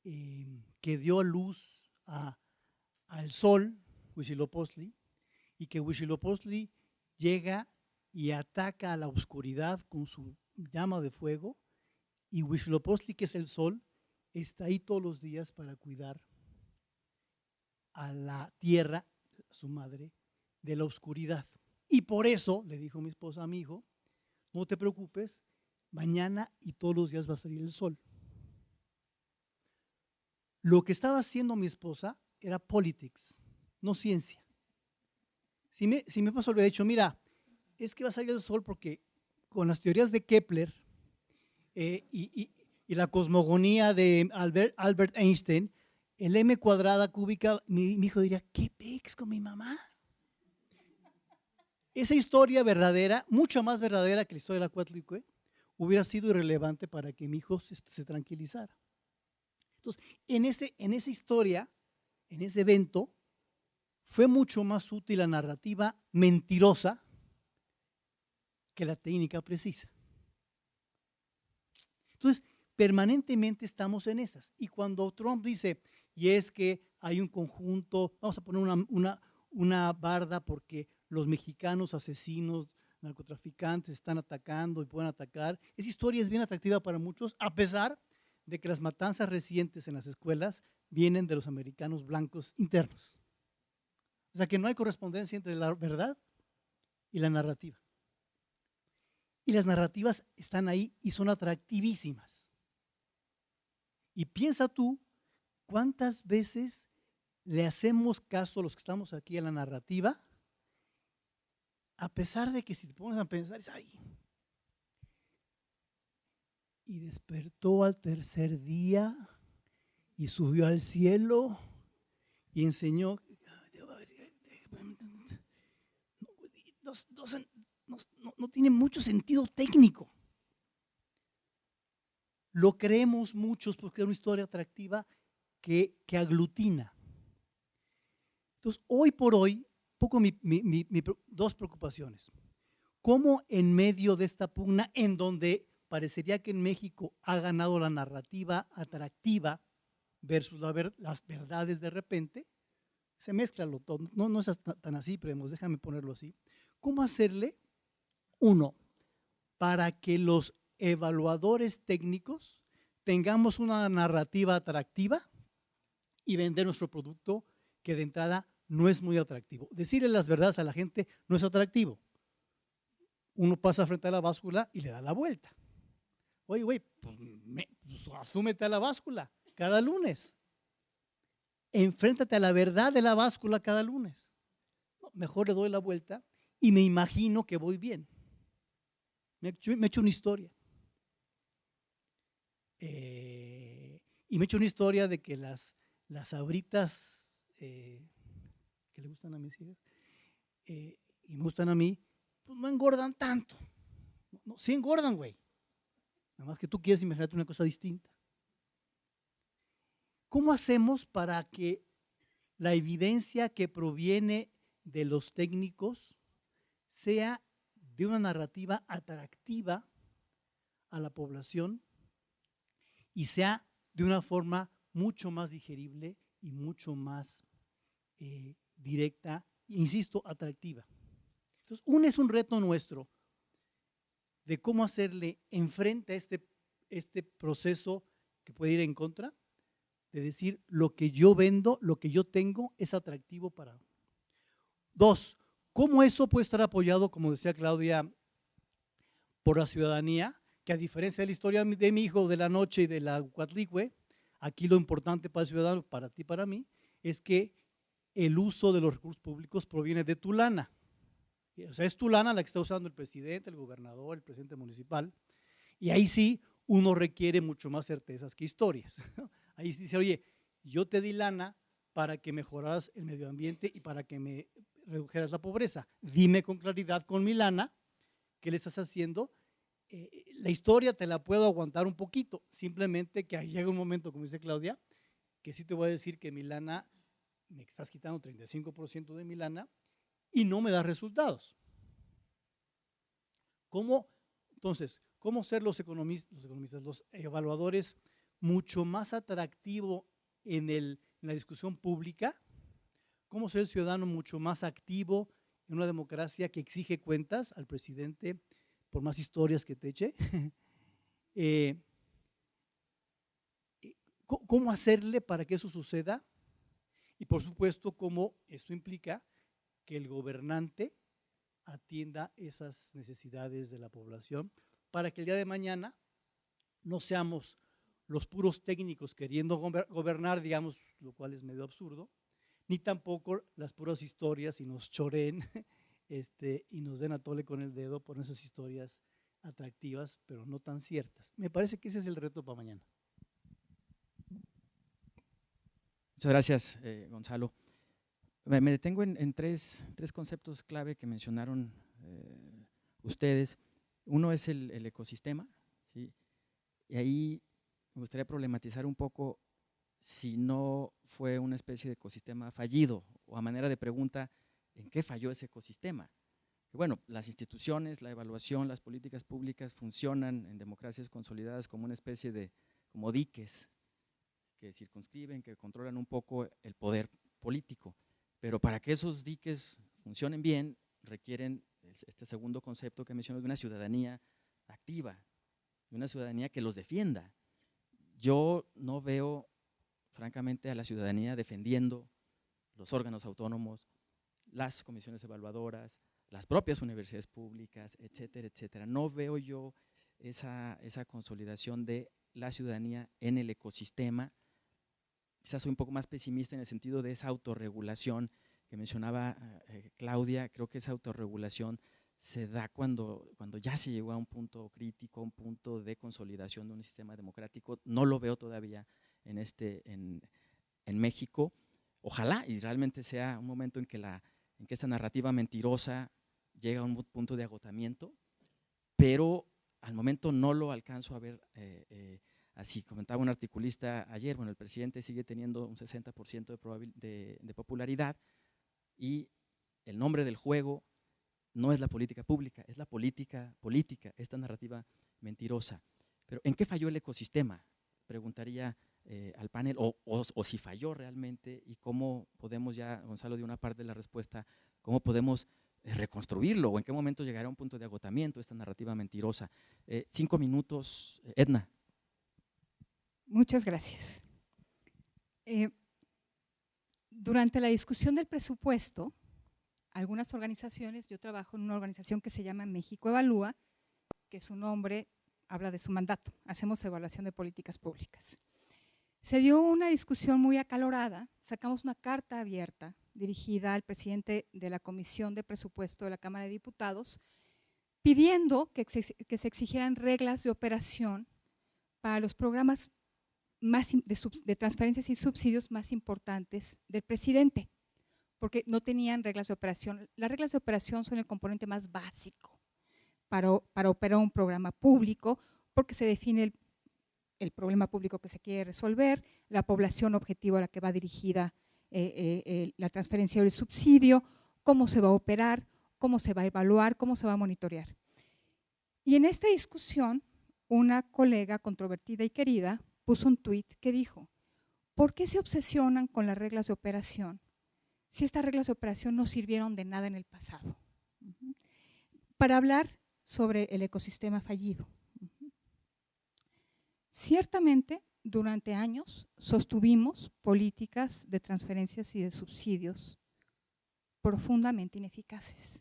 Speaker 6: que dio luz al sol, Huitzilopochtli, y que Huitzilopochtli llega y ataca a la oscuridad con su llama de fuego, y Huitzilopochtli, que es el sol, está ahí todos los días para cuidar a la tierra, a su madre, de la oscuridad. Y por eso, le dijo mi esposa a mi hijo, no te preocupes, mañana y todos los días va a salir el sol. Lo que estaba haciendo mi esposa era politics, no ciencia. Si mi esposa le hubiera dicho, mira, es que va a salir el sol porque con las teorías de Kepler y la cosmogonía de Albert Einstein, el m cuadrada cúbica, mi hijo diría, ¿qué pex con mi mamá? Esa historia verdadera, mucho más verdadera que la historia de la Coatlicue, hubiera sido irrelevante para que mi hijo se tranquilizara. Entonces, en esa historia, en ese evento, fue mucho más útil la narrativa mentirosa que la técnica precisa. Entonces, permanentemente estamos en esas. Y cuando Trump dice, y es que hay un conjunto, vamos a poner una barda porque los mexicanos asesinos, narcotraficantes están atacando y pueden atacar, esa historia es bien atractiva para muchos, a pesar de que las matanzas recientes en las escuelas vienen de los americanos blancos internos. O sea que no hay correspondencia entre la verdad y la narrativa. Y las narrativas están ahí y son atractivísimas. Y piensa tú, ¿cuántas veces le hacemos caso a los que estamos aquí a la narrativa? A pesar de que si te pones a pensar, es ahí. Y despertó al tercer día y subió al cielo y enseñó. No tiene mucho sentido técnico. Lo creemos muchos porque es una historia atractiva que aglutina. Entonces, hoy por hoy, dos preocupaciones. ¿Cómo en medio de esta pugna, en donde parecería que en México ha ganado la narrativa atractiva versus las verdades de repente, se mezcla todo? No es tan así, pero déjame ponerlo así. ¿Cómo hacerle, uno, para que los evaluadores técnicos tengamos una narrativa atractiva y vender nuestro producto que de entrada no es muy atractivo? Decirle las verdades a la gente no es atractivo. Uno pasa frente a la báscula y le da la vuelta. Oye, güey, pues asúmete a la báscula cada lunes. Enfréntate a la verdad de la báscula cada lunes. No, mejor le doy la vuelta y me imagino que voy bien. Me he hecho una historia. Y me he hecho una historia de que las sabritas que le gustan a mis hijas y me gustan a mí, pues no engordan tanto. No, sí engordan, güey. Nada más que tú quieres imaginarte una cosa distinta. ¿Cómo hacemos para que la evidencia que proviene de los técnicos sea de una narrativa atractiva a la población y sea de una forma mucho más digerible y mucho más directa, insisto, atractiva? Entonces, es un reto nuestro de cómo hacerle enfrente a este proceso que puede ir en contra, de decir lo que yo vendo, lo que yo tengo es atractivo para. Dos, cómo eso puede estar apoyado, como decía Claudia, por la ciudadanía, que a diferencia de la historia de mi hijo de la noche y de la Cuatlicue, aquí lo importante para el ciudadano, para ti, para mí, es que el uso de los recursos públicos proviene de tu lana. O sea, es tu lana la que está usando el presidente, el gobernador, el presidente municipal, y ahí sí uno requiere mucho más certezas que historias. Ahí sí dice, oye, yo te di lana para que mejoraras el medio ambiente y para que me redujeras la pobreza. Dime con claridad con mi lana qué le estás haciendo. La historia te la puedo aguantar un poquito, simplemente que ahí llega un momento, como dice Claudia, que sí te voy a decir que mi lana, me estás quitando 35% de mi lana y no me da resultados. Entonces, ¿cómo ser los economistas, los evaluadores mucho más atractivo en la discusión pública? ¿Cómo ser el ciudadano mucho más activo en una democracia que exige cuentas al presidente por más historias que te eche? ¿Cómo hacerle para que eso suceda? Y por supuesto, cómo esto implica que el gobernante atienda esas necesidades de la población para que el día de mañana no seamos los puros técnicos queriendo gobernar, digamos, lo cual es medio absurdo, ni tampoco las puras historias y nos choreen y nos den a tole con el dedo por esas historias atractivas, pero no tan ciertas. Me parece que ese es el reto para mañana.
Speaker 2: Muchas gracias, Gonzalo. Me detengo en tres conceptos clave que mencionaron ustedes. Uno es el ecosistema, ¿sí? Y ahí me gustaría problematizar un poco si no fue una especie de ecosistema fallido, o a manera de pregunta, ¿en qué falló ese ecosistema? Que bueno, las instituciones, la evaluación, las políticas públicas funcionan en democracias consolidadas como una especie de como diques que circunscriben, que controlan un poco el poder político. Pero para que esos diques funcionen bien, requieren este segundo concepto que menciono, de una ciudadanía activa, de una ciudadanía que los defienda. Yo no veo, francamente, a la ciudadanía defendiendo los órganos autónomos, las comisiones evaluadoras, las propias universidades públicas, etcétera, etcétera. No veo yo esa consolidación de la ciudadanía en el ecosistema. Quizás soy un poco más pesimista en el sentido de esa autorregulación que mencionaba Claudia. Creo que esa autorregulación se da cuando ya se llegó a un punto crítico, un punto de consolidación de un sistema democrático. No lo veo todavía en México. Ojalá y realmente sea un momento en que esta narrativa mentirosa llega a un punto de agotamiento, pero al momento no lo alcanzo a ver así. Comentaba un articulista ayer, bueno, el presidente sigue teniendo un 60% de popularidad y el nombre del juego no es la política pública, es la política, esta narrativa mentirosa. Pero ¿en qué falló el ecosistema? Preguntaría al panel, o si falló realmente, y cómo podemos ya, Gonzalo dio una parte de la respuesta, cómo podemos reconstruirlo, o en qué momento llegará a un punto de agotamiento esta narrativa mentirosa. 5 minutos, Edna.
Speaker 3: Muchas gracias. Durante la discusión del presupuesto, algunas organizaciones, yo trabajo en una organización que se llama México Evalúa, que su nombre habla de su mandato, hacemos evaluación de políticas públicas. Se dio una discusión muy acalorada, sacamos una carta abierta dirigida al presidente de la Comisión de Presupuesto de la Cámara de Diputados, pidiendo que se exigieran reglas de operación para los programas de transferencias y subsidios más importantes del presidente, porque no tenían reglas de operación. Las reglas de operación son el componente más básico para operar un programa público, porque se define el problema público que se quiere resolver, la población objetivo a la que va dirigida la transferencia o el subsidio, cómo se va a operar, cómo se va a evaluar, cómo se va a monitorear. Y en esta discusión, una colega controvertida y querida puso un tuit que dijo: ¿por qué se obsesionan con las reglas de operación si estas reglas de operación no sirvieron de nada en el pasado? Para hablar sobre el ecosistema fallido. Ciertamente, durante años sostuvimos políticas de transferencias y de subsidios profundamente ineficaces.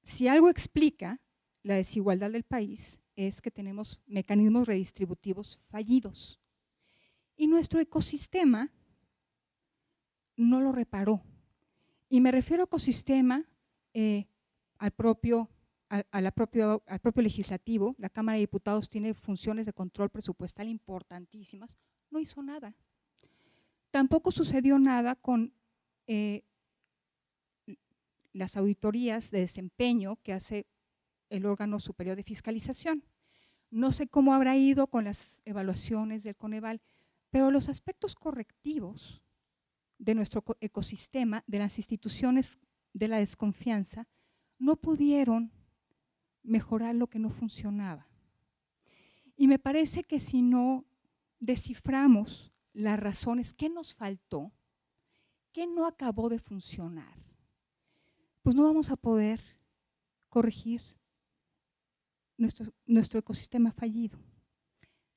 Speaker 3: Si algo explica la desigualdad del país, es que tenemos mecanismos redistributivos fallidos. Y nuestro ecosistema no lo reparó. Y me refiero a ecosistema al propio legislativo. La Cámara de Diputados tiene funciones de control presupuestal importantísimas, no hizo nada. Tampoco sucedió nada con las auditorías de desempeño que hace el órgano superior de fiscalización. No sé cómo habrá ido con las evaluaciones del Coneval, pero los aspectos correctivos de nuestro ecosistema, de las instituciones de la desconfianza, no pudieron mejorar lo que no funcionaba. Y me parece que si no desciframos las razones, ¿qué nos faltó? ¿Qué no acabó de funcionar? Pues no vamos a poder corregir nuestro ecosistema fallido.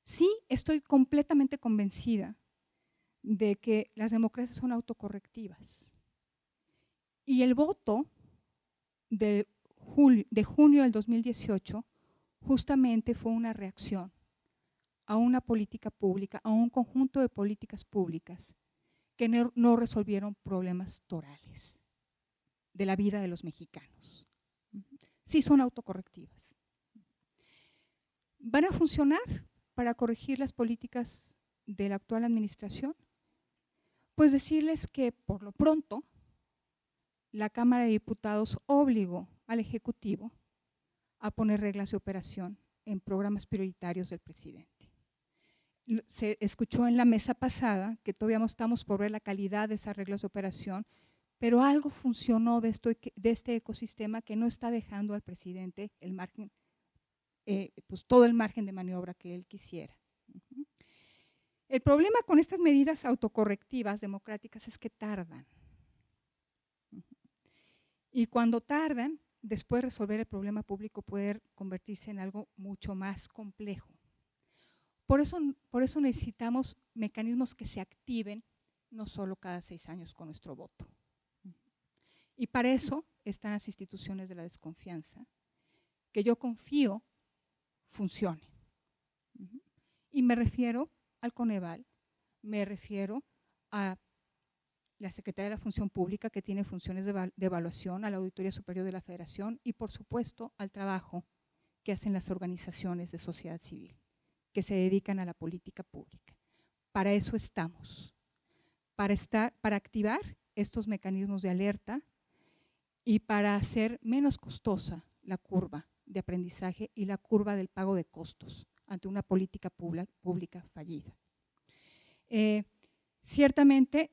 Speaker 3: Sí, estoy completamente convencida de que las democracias son autocorrectivas. Y el voto de junio del 2018 justamente fue una reacción a una política pública, a un conjunto de políticas públicas que no resolvieron problemas torales de la vida de los mexicanos. Sí son autocorrectivas. ¿Van a funcionar para corregir las políticas de la actual administración? Pues decirles que por lo pronto la Cámara de Diputados obligó al Ejecutivo a poner reglas de operación en programas prioritarios del presidente. Se escuchó en la mesa pasada que todavía no estamos por ver la calidad de esas reglas de operación, pero algo funcionó de este ecosistema que no está dejando al presidente el margen, pues todo el margen de maniobra que él quisiera. El problema con estas medidas autocorrectivas democráticas es que tardan. Y cuando tardan, después resolver el problema público puede convertirse en algo mucho más complejo. Por eso necesitamos mecanismos que se activen no solo cada 6 años con nuestro voto. Y para eso están las instituciones de la desconfianza, que yo confío funcionen. Y me refiero al Coneval, me refiero a la Secretaría de la Función Pública, que tiene funciones de evaluación, a la Auditoría Superior de la Federación y, por supuesto, al trabajo que hacen las organizaciones de sociedad civil, que se dedican a la política pública. Para eso estamos, para activar estos mecanismos de alerta y para hacer menos costosa la curva de aprendizaje y la curva del pago de costos ante una política pública fallida. Ciertamente,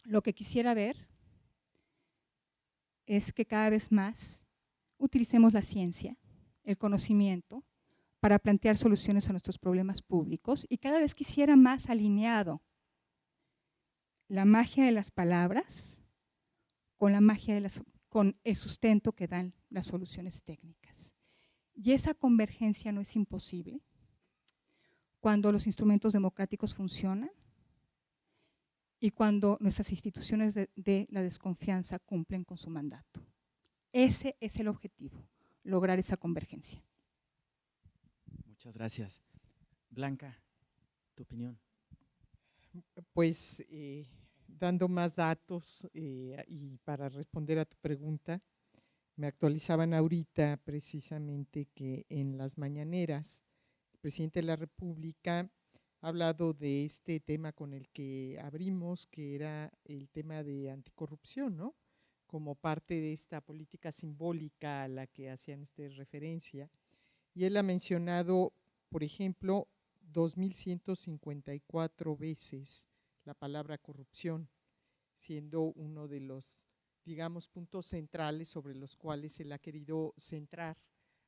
Speaker 3: lo que quisiera ver es que cada vez más utilicemos la ciencia, el conocimiento, para plantear soluciones a nuestros problemas públicos, y cada vez quisiera más alineado la magia de las palabras con la magia con el sustento que dan las soluciones técnicas. Y esa convergencia no es imposible cuando los instrumentos democráticos funcionan y cuando nuestras instituciones de la desconfianza cumplen con su mandato. Ese es el objetivo, lograr esa convergencia.
Speaker 2: Muchas gracias. Blanca, tu opinión.
Speaker 4: Pues dando más datos y para responder a tu pregunta, me actualizaban ahorita precisamente que en las mañaneras el presidente de la República ha hablado de este tema con el que abrimos, que era el tema de anticorrupción, ¿no? Como parte de esta política simbólica a la que hacían ustedes referencia. Y él ha mencionado, por ejemplo, 2.154 veces la palabra corrupción, siendo uno de los, digamos, puntos centrales sobre los cuales él ha querido centrar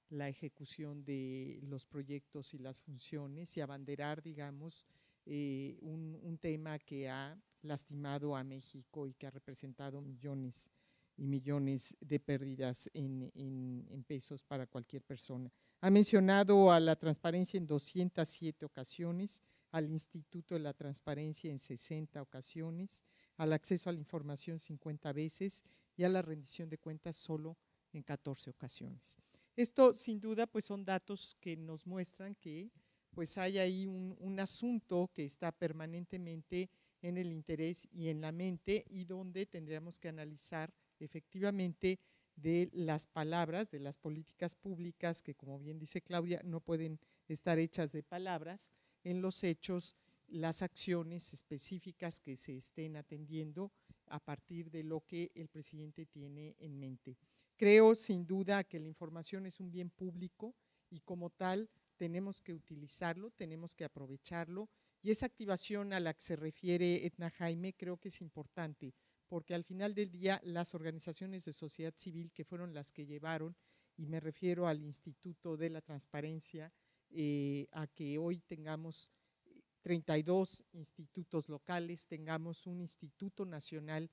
Speaker 4: la ejecución de los proyectos y las funciones y abanderar, digamos, un tema que ha lastimado a México y que ha representado millones y millones de pérdidas en pesos para cualquier persona. Ha mencionado a la transparencia en 207 ocasiones, al Instituto de la Transparencia en 60 ocasiones, al acceso a la información 50 veces y a la rendición de cuentas solo en 14 ocasiones. Esto sin duda pues son datos que nos muestran que pues hay ahí un asunto que está permanentemente en el interés y en la mente y donde tendríamos que analizar efectivamente de las palabras, de las políticas públicas que, como bien dice Claudia, no pueden estar hechas de palabras, en los hechos, las acciones específicas que se estén atendiendo a partir de lo que el presidente tiene en mente. Creo sin duda que la información es un bien público y como tal tenemos que utilizarlo, tenemos que aprovecharlo, y esa activación a la que se refiere Edna Jaime creo que es importante, porque al final del día las organizaciones de sociedad civil que fueron las que llevaron, y me refiero al Instituto de la Transparencia, a que hoy tengamos 32 institutos locales, tengamos un instituto nacional,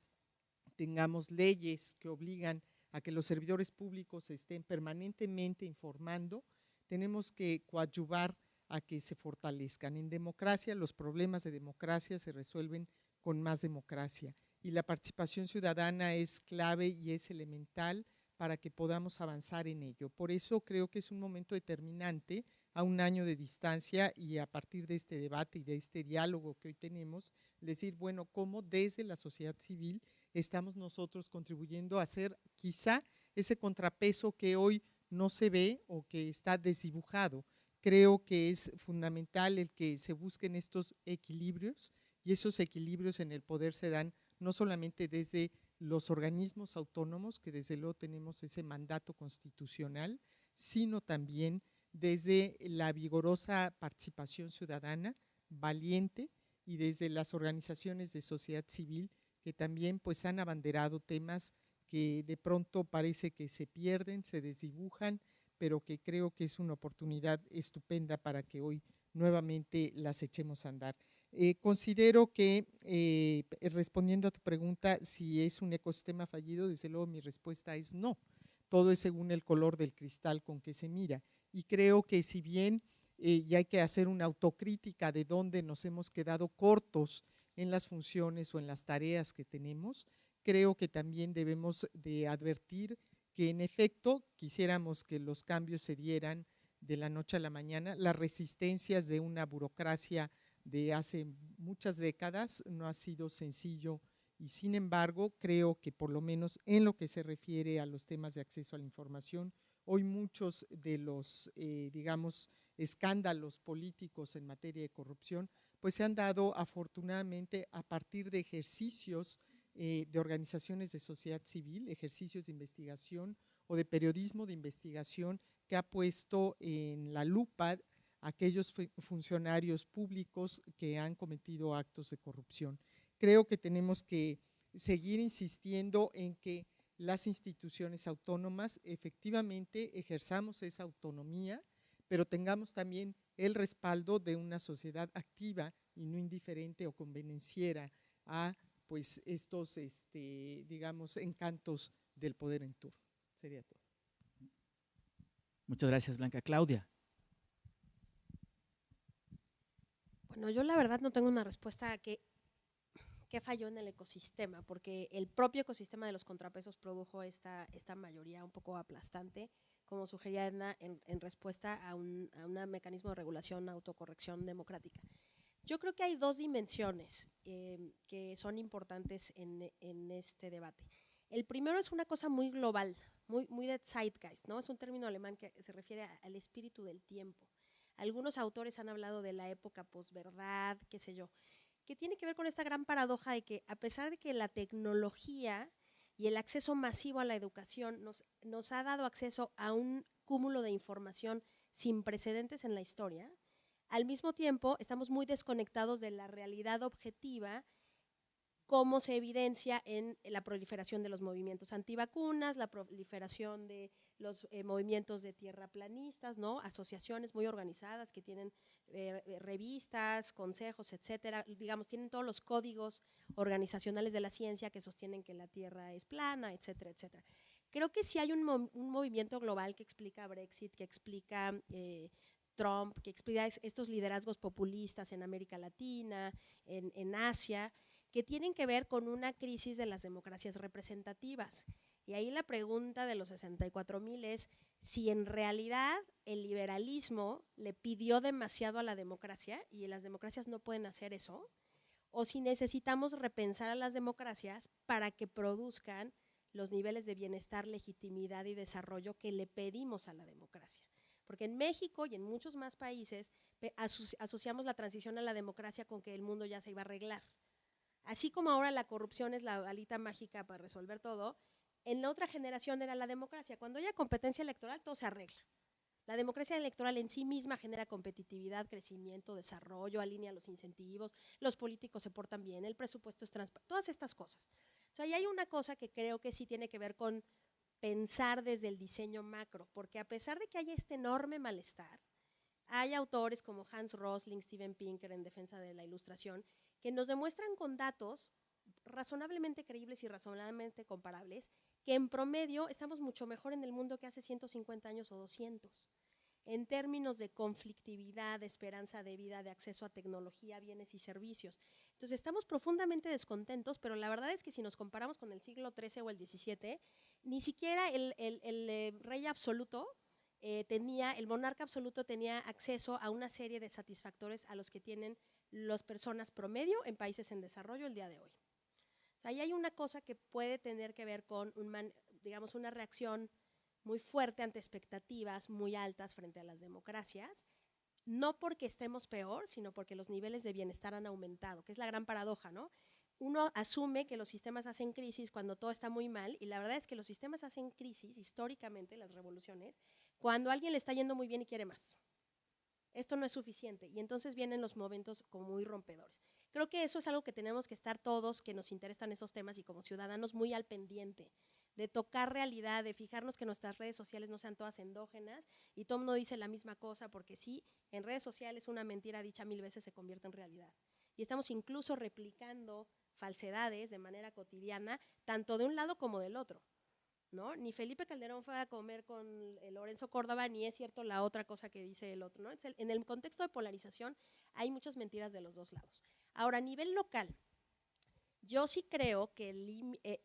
Speaker 4: tengamos leyes que obligan a que los servidores públicos estén permanentemente informando, tenemos que coadyuvar a que se fortalezcan. En democracia, los problemas de democracia se resuelven con más democracia y la participación ciudadana es clave y es elemental para que podamos avanzar en ello. Por eso creo que es un momento determinante a un año de distancia y a partir de este debate y de este diálogo que hoy tenemos, decir, bueno, cómo desde la sociedad civil estamos nosotros contribuyendo a hacer quizá ese contrapeso que hoy no se ve o que está desdibujado. Creo que es fundamental el que se busquen estos equilibrios y esos equilibrios en el poder se dan no solamente desde los organismos autónomos, que desde luego tenemos ese mandato constitucional, sino también desde la vigorosa participación ciudadana, valiente, y desde las organizaciones de sociedad civil que también pues han abanderado temas que de pronto parece que se pierden, se desdibujan, pero que creo que es una oportunidad estupenda para que hoy nuevamente las echemos a andar. Considero que, respondiendo a tu pregunta, si es un ecosistema fallido, desde luego mi respuesta es no. Todo es según el color del cristal con que se mira. Y creo que si bien ya hay que hacer una autocrítica de dónde nos hemos quedado cortos en las funciones o en las tareas que tenemos, creo que también debemos de advertir que en efecto quisiéramos que los cambios se dieran de la noche a la mañana. Las resistencias de una burocracia de hace muchas décadas no ha sido sencillo y sin embargo creo que por lo menos en lo que se refiere a los temas de acceso a la información, hoy muchos de los, digamos, escándalos políticos en materia de corrupción, pues se han dado afortunadamente a partir de ejercicios de organizaciones de sociedad civil, ejercicios de investigación o de periodismo de investigación que ha puesto en la lupa a aquellos funcionarios públicos que han cometido actos de corrupción. Creo que tenemos que seguir insistiendo en que las instituciones autónomas efectivamente ejerzamos esa autonomía, pero tengamos también el respaldo de una sociedad activa y no indiferente o convenenciera a pues estos, digamos, encantos del poder en turno. Sería todo.
Speaker 2: Muchas gracias, Blanca. Claudia.
Speaker 5: Bueno, yo la verdad no tengo una respuesta a qué falló en el ecosistema, porque el propio ecosistema de los contrapesos produjo esta mayoría un poco aplastante, como sugería Edna, en respuesta a un mecanismo de regulación, autocorrección democrática. Yo creo que hay dos dimensiones que son importantes en este debate. El primero es una cosa muy global, muy de Zeitgeist, ¿no? Es un término alemán que se refiere al espíritu del tiempo. Algunos autores han hablado de la época posverdad, qué sé yo, que tiene que ver con esta gran paradoja de que a pesar de que la tecnología y el acceso masivo a la educación nos ha dado acceso a un cúmulo de información sin precedentes en la historia, al mismo tiempo estamos muy desconectados de la realidad objetiva, como se evidencia en la proliferación de los movimientos antivacunas, la proliferación de los movimientos de tierraplanistas, ¿no? Asociaciones muy organizadas que tienen revistas, consejos, etcétera, digamos, tienen todos los códigos organizacionales de la ciencia que sostienen que la Tierra es plana, etcétera, etcétera. Creo que sí hay un movimiento global que explica Brexit, que explica Trump, que explica estos liderazgos populistas en América Latina, en Asia, que tienen que ver con una crisis de las democracias representativas. Y ahí la pregunta de los 64,000 es si en realidad el liberalismo le pidió demasiado a la democracia y las democracias no pueden hacer eso, o si necesitamos repensar a las democracias para que produzcan los niveles de bienestar, legitimidad y desarrollo que le pedimos a la democracia. Porque en México y en muchos más países asociamos la transición a la democracia con que el mundo ya se iba a arreglar. Así como ahora la corrupción es la balita mágica para resolver todo, en la otra generación era la democracia. Cuando haya competencia electoral, todo se arregla. La democracia electoral en sí misma genera competitividad, crecimiento, desarrollo, alinea los incentivos, los políticos se portan bien, el presupuesto es transparente, todas estas cosas. O sea, y hay una cosa que creo que sí tiene que ver con pensar desde el diseño macro, porque a pesar de que haya este enorme malestar, hay autores como Hans Rosling, Steven Pinker en defensa de la ilustración, que nos demuestran con datos razonablemente creíbles y razonablemente comparables que en promedio estamos mucho mejor en el mundo que hace 150 años o 200, en términos de conflictividad, de esperanza de vida, de acceso a tecnología, bienes y servicios. Entonces estamos profundamente descontentos, pero la verdad es que si nos comparamos con el siglo XIII o el XVII, ni siquiera el rey absoluto el monarca absoluto tenía acceso a una serie de satisfactores a los que tienen las personas promedio en países en desarrollo el día de hoy. O sea, ahí hay una cosa que puede tener que ver con digamos, una reacción muy fuerte ante expectativas muy altas frente a las democracias, no porque estemos peor, sino porque los niveles de bienestar han aumentado, que es la gran paradoja, ¿no? Uno asume que los sistemas hacen crisis cuando todo está muy mal, y la verdad es que los sistemas hacen crisis históricamente, las revoluciones, cuando a alguien le está yendo muy bien y quiere más. Esto no es suficiente, y entonces vienen los momentos como muy rompedores. Creo que eso es algo que tenemos que estar todos, que nos interesan esos temas y como ciudadanos muy al pendiente, de tocar realidad, de fijarnos que nuestras redes sociales no sean todas endógenas y todo el mundo dice la misma cosa, porque sí, en redes sociales una mentira dicha 1000 veces se convierte en realidad. Y estamos incluso replicando falsedades de manera cotidiana, tanto de un lado como del otro, ¿no? Ni Felipe Calderón fue a comer con Lorenzo Córdoba, ni es cierto la otra cosa que dice el otro, ¿no? En el contexto de polarización hay muchas mentiras de los dos lados. Ahora, a nivel local, yo sí creo que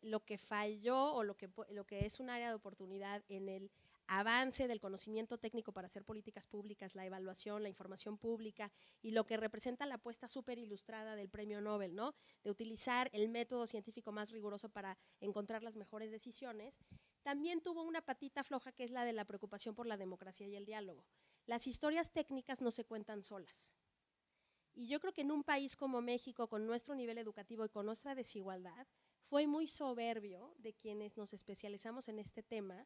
Speaker 5: lo que falló o lo que es un área de oportunidad en el avance del conocimiento técnico para hacer políticas públicas, la evaluación, la información pública y lo que representa la apuesta súper ilustrada del premio Nobel, ¿no? De utilizar el método científico más riguroso para encontrar las mejores decisiones, también tuvo una patita floja que es la de la preocupación por la democracia y el diálogo. Las historias técnicas no se cuentan solas. Y yo creo que en un país como México, con nuestro nivel educativo y con nuestra desigualdad, fue muy soberbio de quienes nos especializamos en este tema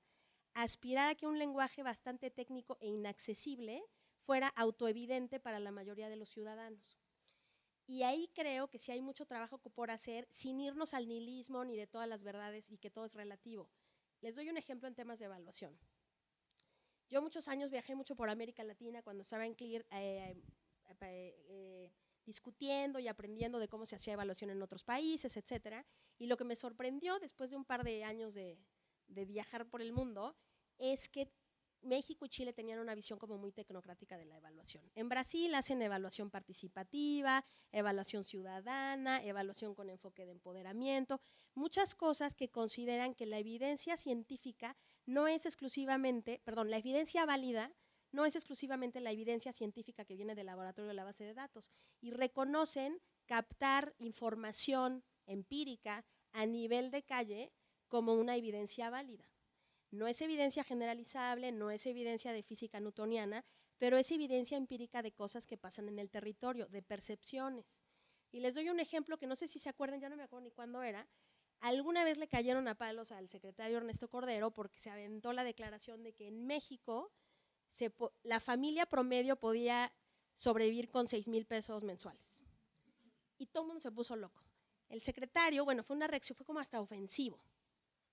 Speaker 5: aspirar a que un lenguaje bastante técnico e inaccesible fuera autoevidente para la mayoría de los ciudadanos. Y ahí creo que sí hay mucho trabajo por hacer sin irnos al nihilismo ni de todas las verdades y que todo es relativo. Les doy un ejemplo en temas de evaluación. Yo muchos años viajé mucho por América Latina cuando estaba en CLIR discutiendo y aprendiendo de cómo se hacía evaluación en otros países, etcétera. Y lo que me sorprendió después de un par de años de viajar por el mundo es que México y Chile tenían una visión como muy tecnocrática de la evaluación. En Brasil hacen evaluación participativa, evaluación ciudadana, evaluación con enfoque de empoderamiento, muchas cosas que consideran que la evidencia científica no es exclusivamente, perdón, la evidencia válida no es exclusivamente la evidencia científica que viene del laboratorio de la base de datos y reconocen captar información empírica a nivel de calle como una evidencia válida. No es evidencia generalizable, no es evidencia de física newtoniana, pero es evidencia empírica de cosas que pasan en el territorio, de percepciones. Y les doy un ejemplo que no sé si se acuerdan, ya no me acuerdo ni cuándo era. Alguna vez le cayeron a palos al secretario Ernesto Cordero porque se aventó la declaración de que en México la familia promedio podía sobrevivir con 6,000 pesos mensuales. Y todo el mundo se puso loco. El secretario, bueno, fue una reacción, fue como hasta ofensivo,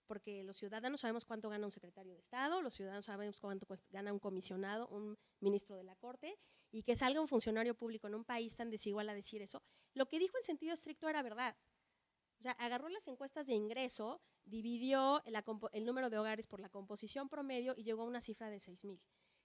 Speaker 5: porque los ciudadanos sabemos cuánto gana un secretario de Estado, los ciudadanos sabemos cuánto gana un comisionado, un ministro de la Corte, y que salga un funcionario público en un país tan desigual a decir eso. Lo que dijo en sentido estricto era verdad. O sea, agarró las encuestas de ingreso, dividió el número de hogares por la composición promedio y llegó a una cifra de 6,000.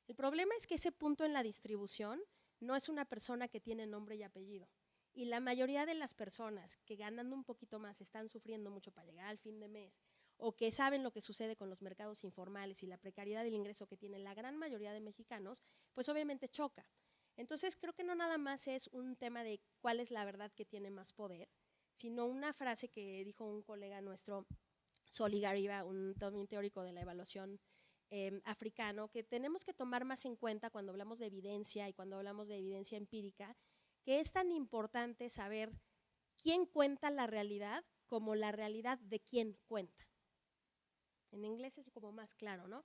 Speaker 5: El problema es que ese punto en la distribución no es una persona que tiene nombre y apellido. Y la mayoría de las personas que ganando un poquito más están sufriendo mucho para llegar al fin de mes, o que saben lo que sucede con los mercados informales y la precariedad del ingreso que tiene la gran mayoría de mexicanos, pues obviamente choca. Entonces creo que no nada más es un tema de cuál es la verdad que tiene más poder, sino una frase que dijo un colega nuestro, Soli Gariba, un también teórico de la evaluación africano, que tenemos que tomar más en cuenta cuando hablamos de evidencia y cuando hablamos de evidencia empírica, que es tan importante saber quién cuenta la realidad como la realidad de quién cuenta. En inglés es como más claro, ¿no?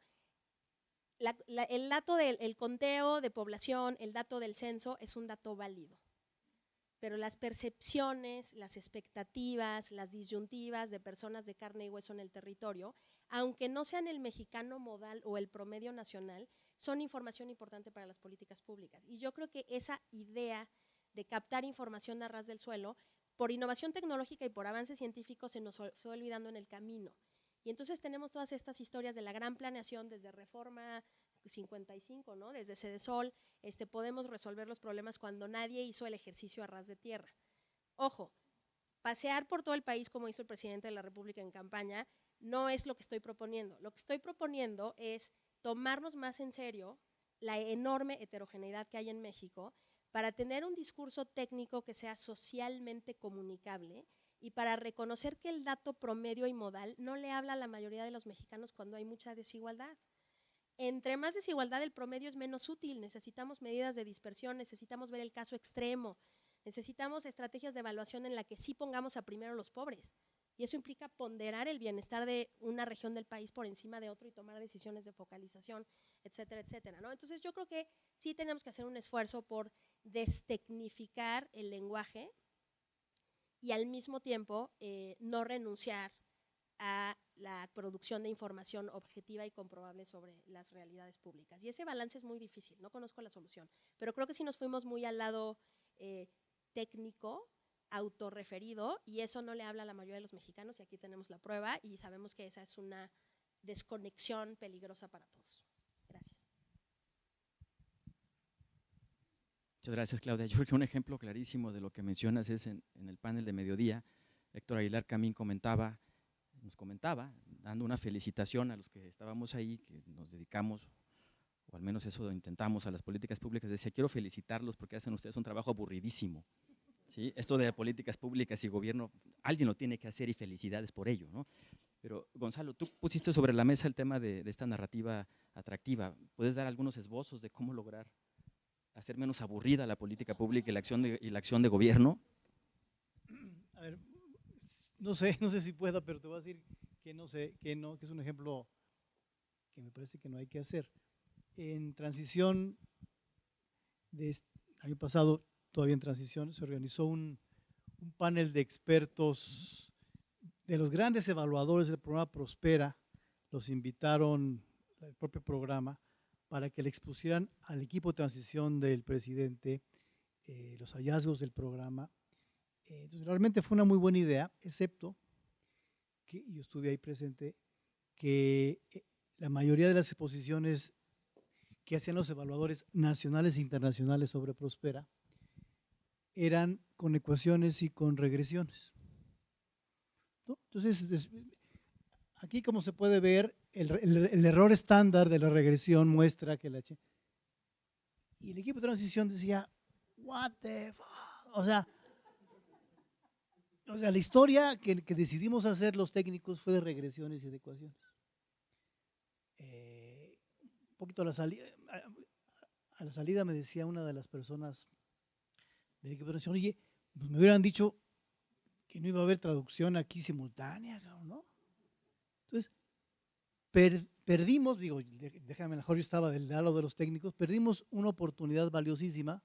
Speaker 5: El dato del conteo de población, el dato del censo es un dato válido, pero las percepciones, las expectativas, las disyuntivas de personas de carne y hueso en el territorio, aunque no sean el mexicano modal o el promedio nacional, son información importante para las políticas públicas. Y yo creo que esa idea de captar información a ras del suelo, por innovación tecnológica y por avance científico, se nos fue olvidando en el camino. Y entonces tenemos todas estas historias de la gran planeación desde Reforma 55, ¿no? Desde Cedesol, podemos resolver los problemas cuando nadie hizo el ejercicio a ras de tierra. Ojo, pasear por todo el país como hizo el presidente de la República en campaña no es lo que estoy proponiendo. Lo que estoy proponiendo es tomarnos más en serio la enorme heterogeneidad que hay en México para tener un discurso técnico que sea socialmente comunicable y para reconocer que el dato promedio y modal no le habla a la mayoría de los mexicanos cuando hay mucha desigualdad. Entre más desigualdad, el promedio es menos útil. Necesitamos medidas de dispersión, necesitamos ver el caso extremo, necesitamos estrategias de evaluación en la que sí pongamos a primero los pobres. Y eso implica ponderar el bienestar de una región del país por encima de otro y tomar decisiones de focalización, etcétera, etcétera, ¿no? Entonces yo creo que sí tenemos que hacer un esfuerzo por destecnificar el lenguaje y al mismo tiempo no renunciar a la producción de información objetiva y comprobable sobre las realidades públicas. Y ese balance es muy difícil, no conozco la solución, pero creo que sí nos fuimos muy al lado técnico, autorreferido, y eso no le habla a la mayoría de los mexicanos, y aquí tenemos la prueba, y sabemos que esa es una desconexión peligrosa para todos. Gracias.
Speaker 2: Muchas gracias, Claudia. Yo creo que un ejemplo clarísimo de lo que mencionas es en el panel de mediodía. Héctor Aguilar Camín comentaba, nos comentaba, dando una felicitación a los que estábamos ahí, que nos dedicamos, o al menos eso lo intentamos, a las políticas públicas. Decía, quiero felicitarlos porque hacen ustedes un trabajo aburridísimo. ¿Sí? Esto de políticas públicas y gobierno, alguien lo tiene que hacer y felicidades por ello, ¿no? Pero Gonzalo, tú pusiste sobre la mesa el tema de esta narrativa atractiva. ¿Puedes dar algunos esbozos de cómo lograr hacer menos aburrida la política pública y la acción de gobierno?
Speaker 6: A ver, no sé si pueda, pero te voy a decir que no sé, que es un ejemplo que me parece que no hay que hacer. En transición, año pasado, todavía en transición, se organizó un panel de expertos de los grandes evaluadores del programa Prospera. Los invitaron al propio programa para que le expusieran al equipo de transición del presidente los hallazgos del programa. Entonces, realmente fue una muy buena idea, excepto que yo estuve ahí presente, que la mayoría de las exposiciones que hacían los evaluadores nacionales e internacionales sobre Prospera eran con ecuaciones y con regresiones, ¿no? Entonces, aquí, como se puede ver, el error estándar de la regresión muestra que y el equipo de transición decía, what the fuck? O sea, la historia que decidimos hacer los técnicos fue de regresiones y de ecuaciones. Un poquito a la salida me decía una de las personas del equipo de transición, oye, pues me hubieran dicho que no iba a haber traducción aquí simultánea, ¿no? Entonces, perdimos, digo, déjame, mejor yo estaba del lado de los técnicos, perdimos una oportunidad valiosísima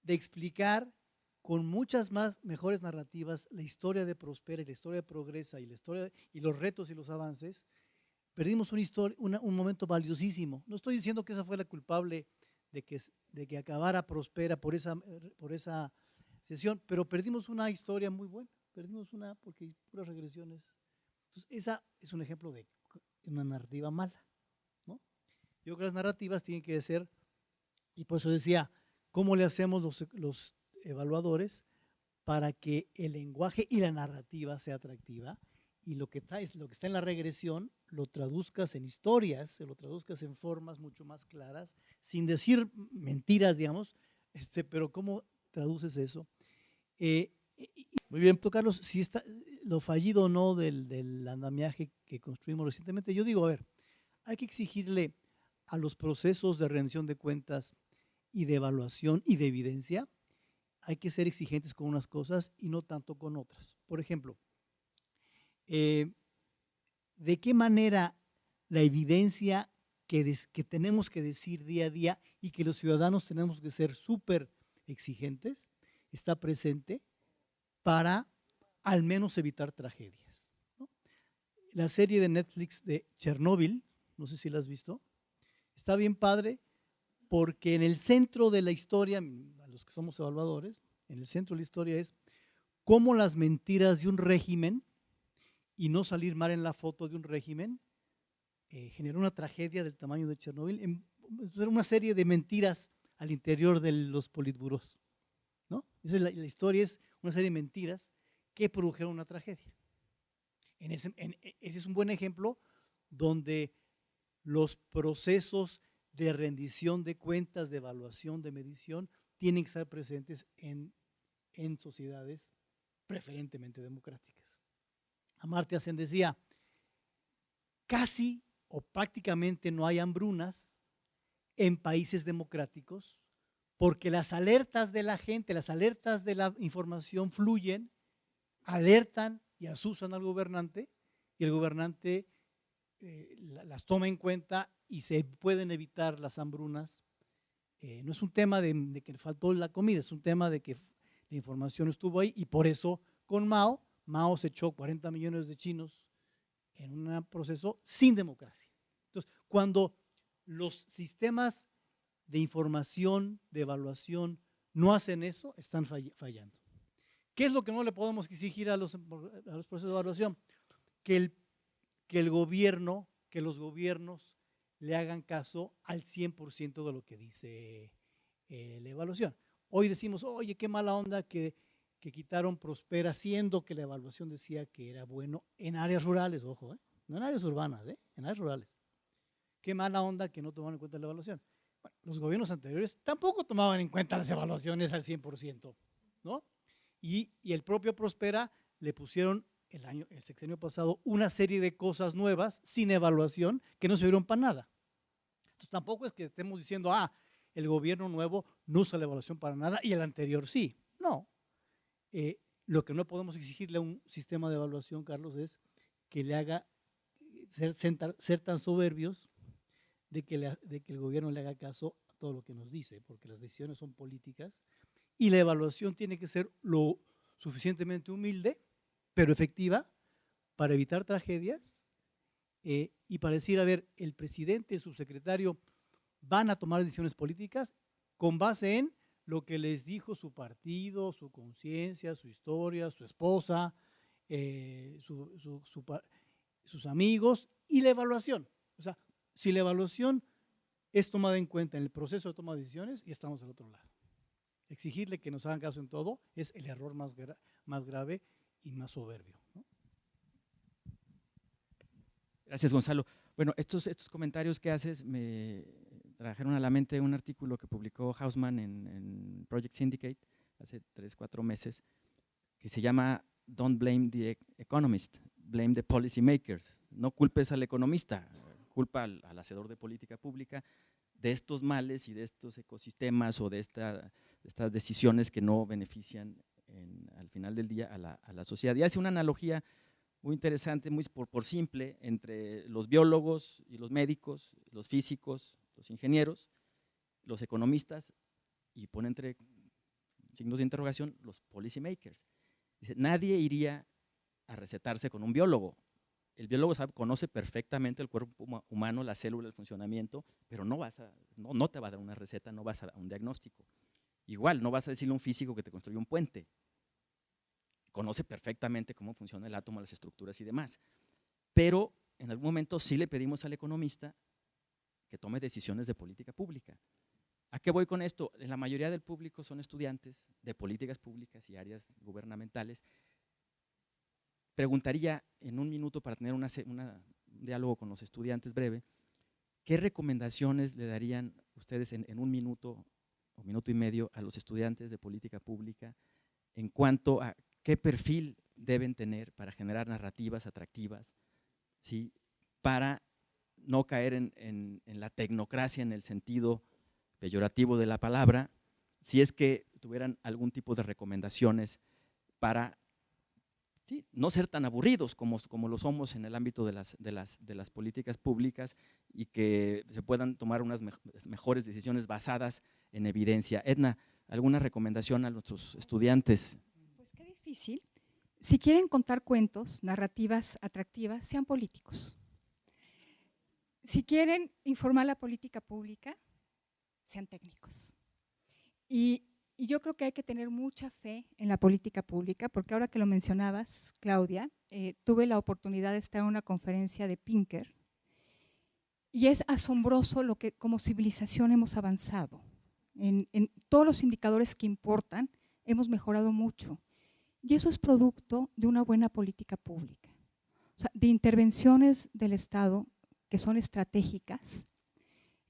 Speaker 6: de explicar con muchas más mejores narrativas la historia de Prospera y la historia de Progresa y la historia y los retos y los avances. Perdimos un momento valiosísimo. No estoy diciendo que esa fue la culpable de que acabara Prospera por esa sesión, pero perdimos una historia muy buena. Perdimos una porque puras regresiones. Entonces, esa es un ejemplo de una narrativa mala, ¿no? Yo creo que las narrativas tienen que ser, y por eso decía, ¿cómo le hacemos los evaluadores para que el lenguaje y la narrativa sea atractiva? Y lo que está en la regresión lo traduzcas en historias, lo traduzcas en formas mucho más claras, sin decir mentiras, digamos, pero ¿cómo traduces eso? Muy bien, Carlos, si está lo fallido o no del andamiaje que construimos recientemente, yo digo, a ver, hay que exigirle a los procesos de rendición de cuentas y de evaluación y de evidencia, hay que ser exigentes con unas cosas y no tanto con otras. Por ejemplo, ¿de qué manera la evidencia que tenemos que decir día a día y que los ciudadanos tenemos que ser súper exigentes está presente para al menos evitar tragedias, ¿no? La serie de Netflix de Chernobyl, no sé si la has visto, está bien padre porque en el centro de la historia, a los que somos evaluadores, en el centro de la historia es cómo las mentiras de un régimen y no salir mal en la foto de un régimen generó una tragedia del tamaño de Chernobyl. Era una serie de mentiras al interior de los politburos, ¿no? Esa es la historia, es una serie de mentiras que produjeron una tragedia. Ese es un buen ejemplo donde los procesos de rendición de cuentas, de evaluación, de medición, tienen que estar presentes en sociedades preferentemente democráticas. Amartya Sen decía, casi o prácticamente no hay hambrunas en países democráticos porque las alertas de la gente, las alertas de la información fluyen, alertan y asusan al gobernante y el gobernante las toma en cuenta y se pueden evitar las hambrunas. No es un tema de que faltó la comida, es un tema de que la información estuvo ahí y por eso con Mao se echó 40 millones de chinos en un proceso sin democracia. Entonces, cuando los sistemas de información, de evaluación, no hacen eso, están fallando. ¿Qué es lo que no le podemos exigir a los procesos de evaluación? Que el gobierno, que los gobiernos le hagan caso al 100% de lo que dice la evaluación. Hoy decimos, oye, qué mala onda que que quitaron Prospera, siendo que la evaluación decía que era bueno en áreas rurales, ojo, no en áreas urbanas, en áreas rurales. Qué mala onda que no tomaron en cuenta la evaluación. Bueno, los gobiernos anteriores tampoco tomaban en cuenta las evaluaciones al 100%, ¿no? Y el propio Prospera le pusieron el sexenio pasado una serie de cosas nuevas sin evaluación que no sirvieron para nada. Entonces, tampoco es que estemos diciendo, el gobierno nuevo no usa la evaluación para nada y el anterior sí. No. Lo que no podemos exigirle a un sistema de evaluación, Carlos, es que le haga ser tan soberbios de que el gobierno le haga caso a todo lo que nos dice, porque las decisiones son políticas y la evaluación tiene que ser lo suficientemente humilde, pero efectiva, para evitar tragedias y para decir, a ver, el presidente y su secretario van a tomar decisiones políticas con base en lo que les dijo su partido, su conciencia, su historia, su esposa, sus amigos y la evaluación. O sea, si la evaluación es tomada en cuenta en el proceso de toma de decisiones, ya estamos al otro lado. Exigirle que nos hagan caso en todo es el error más grave y más soberbio, ¿no?
Speaker 2: Gracias, Gonzalo. Bueno, estos comentarios que haces me trajeron a la mente un artículo que publicó Hausman en Project Syndicate hace 3-4 meses, que se llama Don't blame the economist, blame the policy makers. No culpes al economista, culpa al hacedor de política pública de estos males y de estos ecosistemas o de estas decisiones que no benefician al final del día a la sociedad. Y hace una analogía muy interesante, muy por simple, entre los biólogos y los médicos, los físicos, los ingenieros, los economistas, y pone entre signos de interrogación los policy makers. Dice, nadie iría a recetarse con un biólogo. El biólogo conoce perfectamente el cuerpo humano, la célula, el funcionamiento, pero no te va a dar una receta, no vas a un diagnóstico. Igual, no vas a decirle a un físico que te construye un puente. Conoce perfectamente cómo funciona el átomo, las estructuras y demás. Pero en algún momento sí le pedimos al economista que tome decisiones de política pública. ¿A qué voy con esto? La mayoría del público son estudiantes de políticas públicas y áreas gubernamentales. Preguntaría en un minuto, para tener un diálogo con los estudiantes breve, ¿qué recomendaciones le darían ustedes en un minuto o minuto y medio a los estudiantes de política pública en cuanto a qué perfil deben tener para generar narrativas atractivas, ¿sí?, para no caer en la tecnocracia en el sentido peyorativo de la palabra, si es que tuvieran algún tipo de recomendaciones para no ser tan aburridos como lo somos en el ámbito de las políticas públicas y que se puedan tomar unas mejores decisiones basadas en evidencia. Edna, ¿alguna recomendación a nuestros estudiantes?
Speaker 3: Pues qué difícil. Si quieren contar cuentos, narrativas atractivas, sean políticos. Si quieren informar la política pública, sean técnicos. Y yo creo que hay que tener mucha fe en la política pública, porque ahora que lo mencionabas, Claudia, tuve la oportunidad de estar en una conferencia de Pinker y es asombroso lo que como civilización hemos avanzado. En todos los indicadores que importan, hemos mejorado mucho. Y eso es producto de una buena política pública. O sea, de intervenciones del Estado que son estratégicas,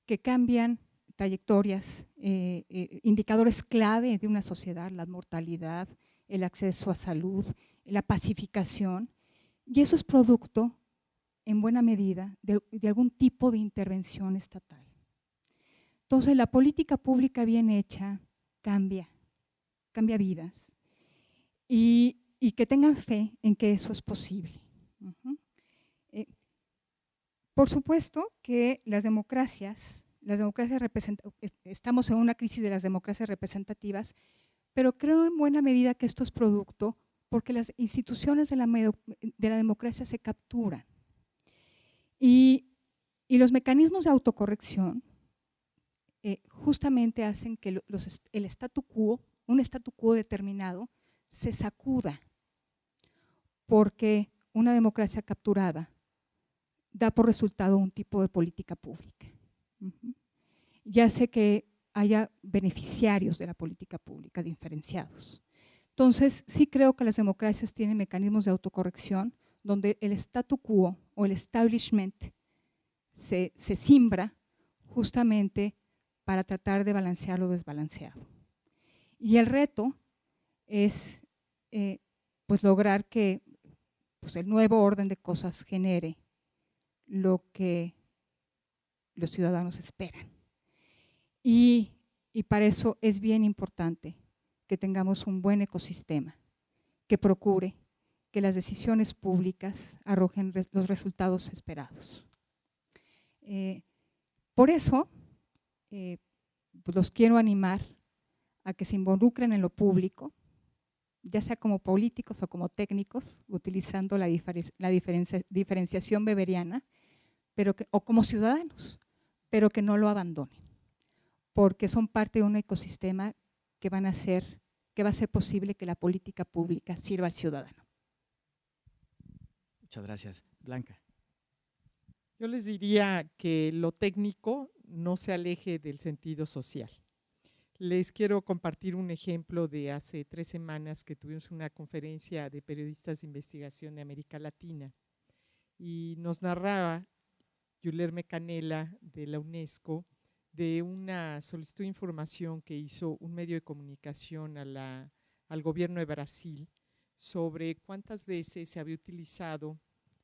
Speaker 3: que cambian trayectorias, indicadores clave de una sociedad, la mortalidad, el acceso a salud, la pacificación, y eso es producto, en buena medida, de algún tipo de intervención estatal. Entonces, la política pública bien hecha cambia vidas, y que tengan fe en que eso es posible. Por supuesto que las democracias estamos en una crisis de las democracias representativas, pero creo en buena medida que esto es producto porque las instituciones de la democracia se capturan. Y los mecanismos de autocorrección justamente hacen que el statu quo, un statu quo determinado, se sacuda, porque una democracia capturada da por resultado un tipo de política pública. Ya sé que haya beneficiarios de la política pública diferenciados. Entonces, sí creo que las democracias tienen mecanismos de autocorrección donde el statu quo o el establishment se simbra justamente para tratar de balancear lo desbalanceado. Y el reto es pues lograr que pues el nuevo orden de cosas genere lo que los ciudadanos esperan. Y para eso es bien importante que tengamos un buen ecosistema que procure que las decisiones públicas arrojen los resultados esperados. Por eso, pues los quiero animar a que se involucren en lo público, ya sea como políticos o como técnicos, utilizando la diferenciación weberiana, o como ciudadanos, pero que no lo abandonen, porque son parte de un ecosistema que va a ser posible que la política pública sirva al ciudadano.
Speaker 2: Muchas gracias. Blanca.
Speaker 4: Yo les diría que lo técnico no se aleje del sentido social. Les quiero compartir un ejemplo de hace 3 semanas que tuvimos una conferencia de periodistas de investigación de América Latina y nos narraba Guilherme Canella de la UNESCO de una solicitud de información que hizo un medio de comunicación al gobierno de Brasil sobre cuántas veces se había utilizado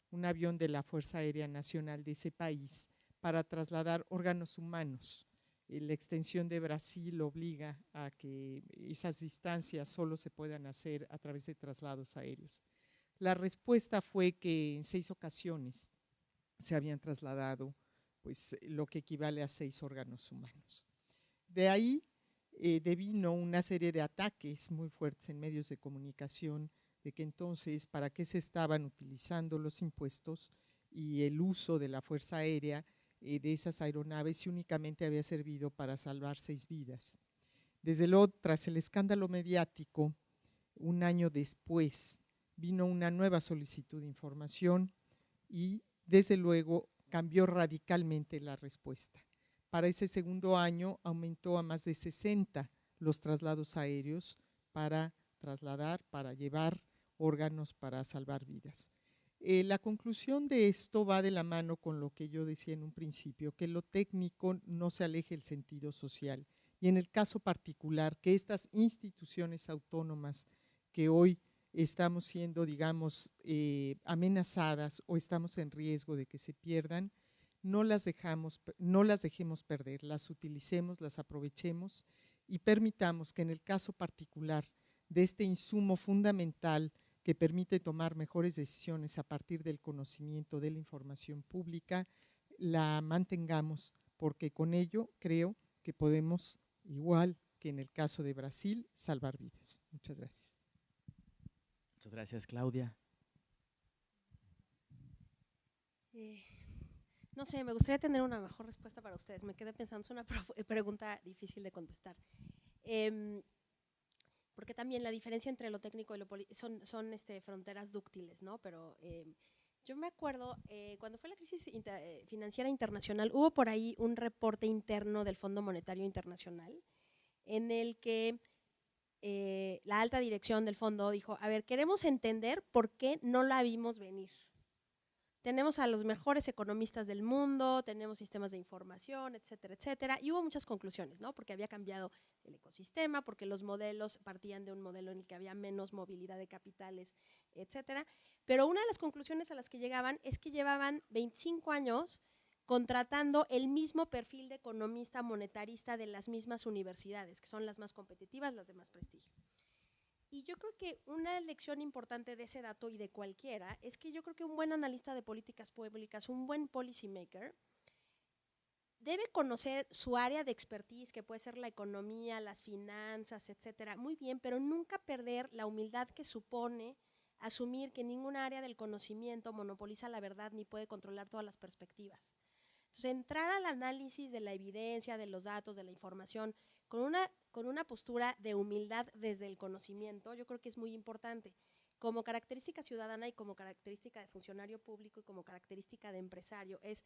Speaker 4: un avión de la Fuerza Aérea Nacional de ese país para trasladar órganos humanos. La extensión de Brasil obliga a que esas distancias solo se puedan hacer a través de traslados aéreos. La respuesta fue que en 6 ocasiones se habían trasladado pues, lo que equivale a 6 órganos humanos. De ahí devino una serie de ataques muy fuertes en medios de comunicación de que entonces para qué se estaban utilizando los impuestos y el uso de la Fuerza Aérea de esas aeronaves y únicamente había servido para salvar 6 vidas. Desde luego, tras el escándalo mediático, un año después, vino una nueva solicitud de información y desde luego cambió radicalmente la respuesta. Para ese segundo año aumentó a más de 60 los traslados aéreos para trasladar, para llevar órganos para salvar vidas. La conclusión de esto va de la mano con lo que yo decía en un principio, que lo técnico no se aleje del sentido social. Y en el caso particular, que estas instituciones autónomas que hoy estamos siendo, digamos, amenazadas o estamos en riesgo de que se pierdan, no las dejemos perder, las utilicemos, las aprovechemos y permitamos que en el caso particular de este insumo fundamental que permite tomar mejores decisiones a partir del conocimiento de la información pública, la mantengamos, porque con ello creo que podemos, igual que en el caso de Brasil, salvar vidas. Muchas gracias.
Speaker 2: Muchas gracias, Claudia.
Speaker 5: No sé, me gustaría tener una mejor respuesta para ustedes. Me quedé pensando, es una pregunta difícil de contestar. Porque también la diferencia entre lo técnico y lo político son fronteras dúctiles, ¿no? Pero yo me acuerdo, cuando fue la crisis financiera internacional, hubo por ahí un reporte interno del Fondo Monetario Internacional en el que la alta dirección del fondo dijo, a ver, queremos entender por qué no la vimos venir. Tenemos a los mejores economistas del mundo, tenemos sistemas de información, etcétera, etcétera. Y hubo muchas conclusiones, ¿no? Porque había cambiado el ecosistema, porque los modelos partían de un modelo en el que había menos movilidad de capitales, etcétera. Pero una de las conclusiones a las que llegaban es que llevaban 25 años contratando el mismo perfil de economista monetarista de las mismas universidades, que son las más competitivas, las de más prestigio. Y yo creo que una lección importante de ese dato y de cualquiera es que yo creo que un buen analista de políticas públicas, un buen policy maker, debe conocer su área de expertise, que puede ser la economía, las finanzas, etcétera, muy bien, pero nunca perder la humildad que supone asumir que ninguna área del conocimiento monopoliza la verdad ni puede controlar todas las perspectivas. Entonces, entrar al análisis de la evidencia, de los datos, de la información, con una postura de humildad desde el conocimiento, yo creo que es muy importante. Como característica ciudadana y como característica de funcionario público y como característica de empresario, es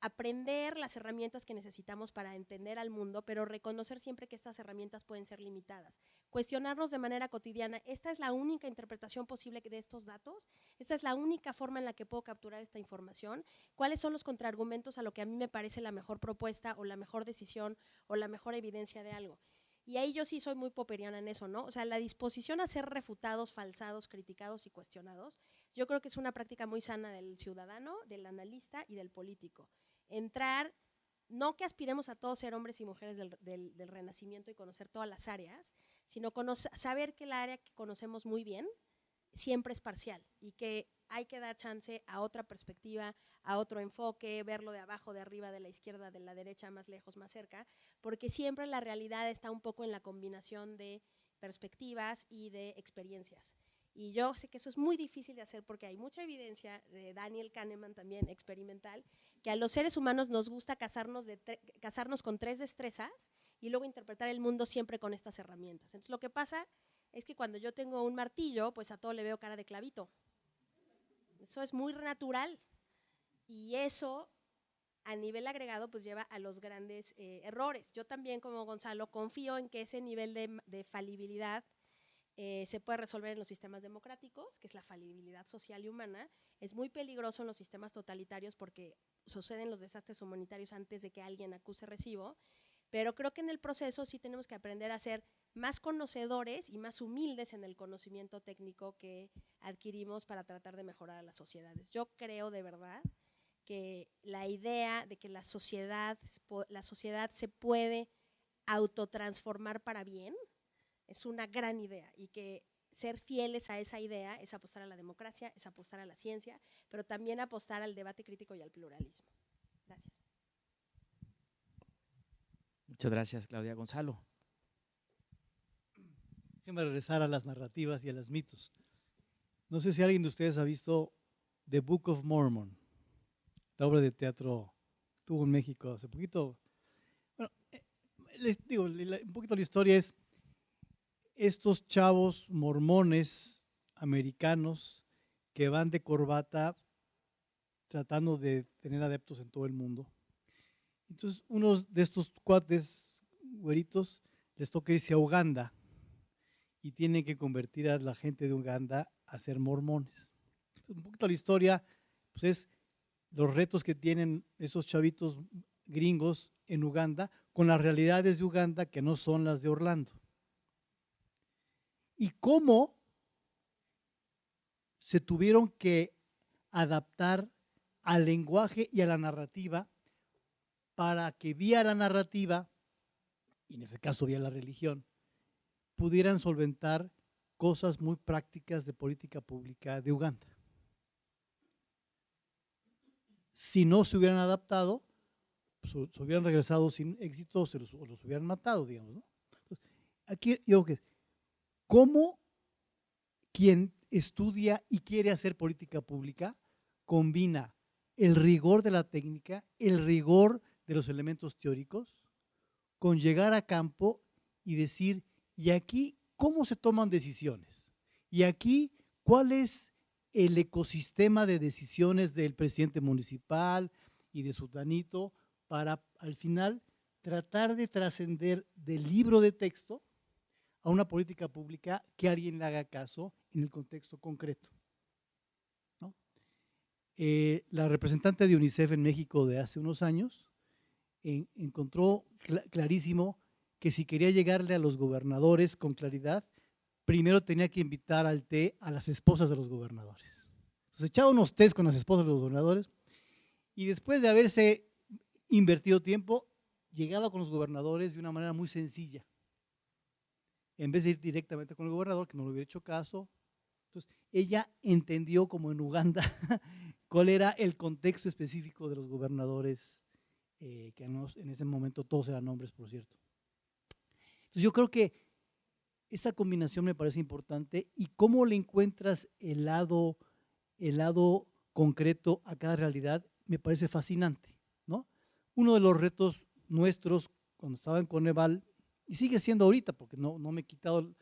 Speaker 5: aprender las herramientas que necesitamos para entender al mundo, pero reconocer siempre que estas herramientas pueden ser limitadas. Cuestionarnos de manera cotidiana, ¿esta es la única interpretación posible de estos datos? ¿Esta es la única forma en la que puedo capturar esta información? ¿Cuáles son los contraargumentos a lo que a mí me parece la mejor propuesta o la mejor decisión o la mejor evidencia de algo? Y ahí yo sí soy muy popperiana en eso, ¿no? O sea, la disposición a ser refutados, falsados, criticados y cuestionados, yo creo que es una práctica muy sana del ciudadano, del analista y del político. Entrar, no que aspiremos a todos ser hombres y mujeres del Renacimiento y conocer todas las áreas, sino saber que el área que conocemos muy bien siempre es parcial y que hay que dar chance a otra perspectiva, a otro enfoque, verlo de abajo, de arriba, de la izquierda, de la derecha, más lejos, más cerca, porque siempre la realidad está un poco en la combinación de perspectivas y de experiencias. Y yo sé que eso es muy difícil de hacer porque hay mucha evidencia de Daniel Kahneman también experimental, que a los seres humanos nos gusta casarnos con 3 destrezas y luego interpretar el mundo siempre con estas herramientas. Entonces lo que pasa es que cuando yo tengo un martillo, pues a todo le veo cara de clavito. Eso es muy natural y eso a nivel agregado pues lleva a los grandes errores. Yo también, como Gonzalo, confío en que ese nivel de falibilidad se puede resolver en los sistemas democráticos, que es la falibilidad social y humana. Es muy peligroso en los sistemas totalitarios porque suceden los desastres humanitarios antes de que alguien acuse recibo, pero creo que en el proceso sí tenemos que aprender a ser más conocedores y más humildes en el conocimiento técnico que adquirimos para tratar de mejorar a las sociedades. Yo creo de verdad que la idea de que la sociedad se puede autotransformar para bien es una gran idea y que ser fieles a esa idea es apostar a la democracia, es apostar a la ciencia, pero también apostar al debate crítico y al pluralismo. Gracias.
Speaker 2: Muchas gracias, Claudia. Gonzalo.
Speaker 6: Déjenme regresar a las narrativas y a los mitos. No sé si alguien de ustedes ha visto The Book of Mormon, la obra de teatro que tuvo en México hace poquito. Bueno, les digo, un poquito la historia es estos chavos mormones americanos que van de corbata tratando de tener adeptos en todo el mundo. Entonces, unos de estos cuates güeritos les toca irse a Uganda y tienen que convertir a la gente de Uganda a ser mormones. Entonces, un poquito la historia pues es los retos que tienen esos chavitos gringos en Uganda con las realidades de Uganda que no son las de Orlando. Y cómo se tuvieron que adaptar al lenguaje y a la narrativa para que vía la narrativa, y en este caso vía la religión, pudieran solventar cosas muy prácticas de política pública de Uganda. Si no se hubieran adaptado, pues, se hubieran regresado sin éxito o los hubieran matado, digamos, ¿no? Entonces, aquí yo creo que cómo quien estudia y quiere hacer política pública combina el rigor de la técnica, el rigor de los elementos teóricos, con llegar a campo y decir, y aquí, ¿cómo se toman decisiones? Y aquí, ¿cuál es el ecosistema de decisiones del presidente municipal y de Sutanito para, al final, tratar de trascender del libro de texto a una política pública que alguien le haga caso en el contexto concreto, ¿no? La representante de UNICEF en México de hace unos años encontró clarísimo que si quería llegarle a los gobernadores con claridad, primero tenía que invitar al té a las esposas de los gobernadores. Entonces echaba unos tés con las esposas de los gobernadores y después de haberse invertido tiempo, llegaba con los gobernadores de una manera muy sencilla. En vez de ir directamente con el gobernador, que no le hubiera hecho caso. Entonces, ella entendió como en Uganda cuál era el contexto específico de los gobernadores, que en ese momento todos eran hombres, por cierto. Entonces, yo creo que esa combinación me parece importante y cómo le encuentras el lado concreto a cada realidad me parece fascinante, ¿no? Uno de los retos nuestros cuando estaba en Coneval, y sigue siendo ahorita, porque no me he quitado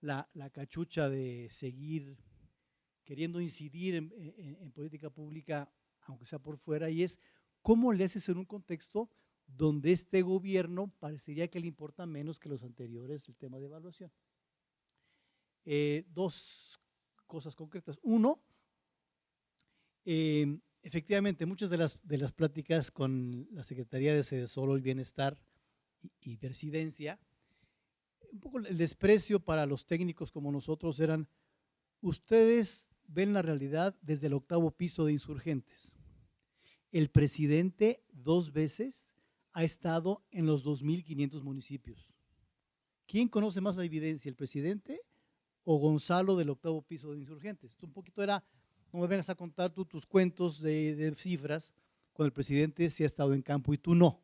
Speaker 6: la cachucha de seguir queriendo incidir en política pública, aunque sea por fuera, y es ¿cómo le haces en un contexto donde este gobierno parecería que le importa menos que los anteriores el tema de evaluación? Dos cosas concretas. Uno, efectivamente, muchas de las pláticas con la Secretaría de Sedesolo, el Bienestar y Presidencia, un poco el desprecio para los técnicos como nosotros eran: ustedes ven la realidad desde el 8º piso de Insurgentes. El presidente 2 veces ha estado en los 2.500 municipios. ¿Quién conoce más la evidencia, el presidente o Gonzalo del 8º piso de Insurgentes? Un poquito era, no me vengas a contar tú tus cuentos de cifras cuando el presidente sí ha estado en campo y tú no.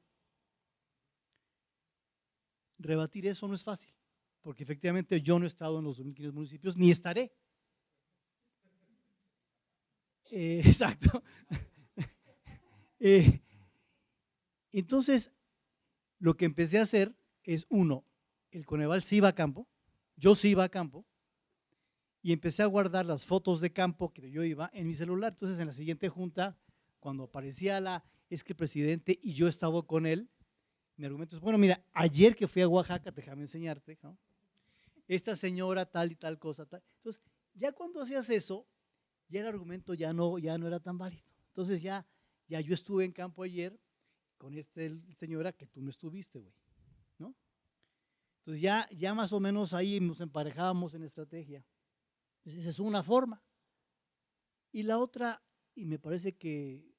Speaker 6: Rebatir eso no es fácil, porque efectivamente yo no he estado en los 2.500 municipios, ni estaré. Exacto. Entonces, lo que empecé a hacer es, uno, el Coneval sí iba a campo, yo sí iba a campo, y empecé a guardar las fotos de campo que yo iba en mi celular. Entonces, en la siguiente junta, cuando aparecía es que el presidente y yo estaba con él, mi argumento es: bueno, mira, ayer que fui a Oaxaca, déjame enseñarte, ¿no? Esta señora tal y tal cosa, tal. Entonces, ya cuando hacías eso, ya el argumento ya no era tan válido. Entonces, ya yo estuve en campo ayer con señora que tú no estuviste, güey, ¿no? Entonces, ya más o menos ahí nos emparejábamos en estrategia. Entonces, esa es una forma. Y la otra, y me parece que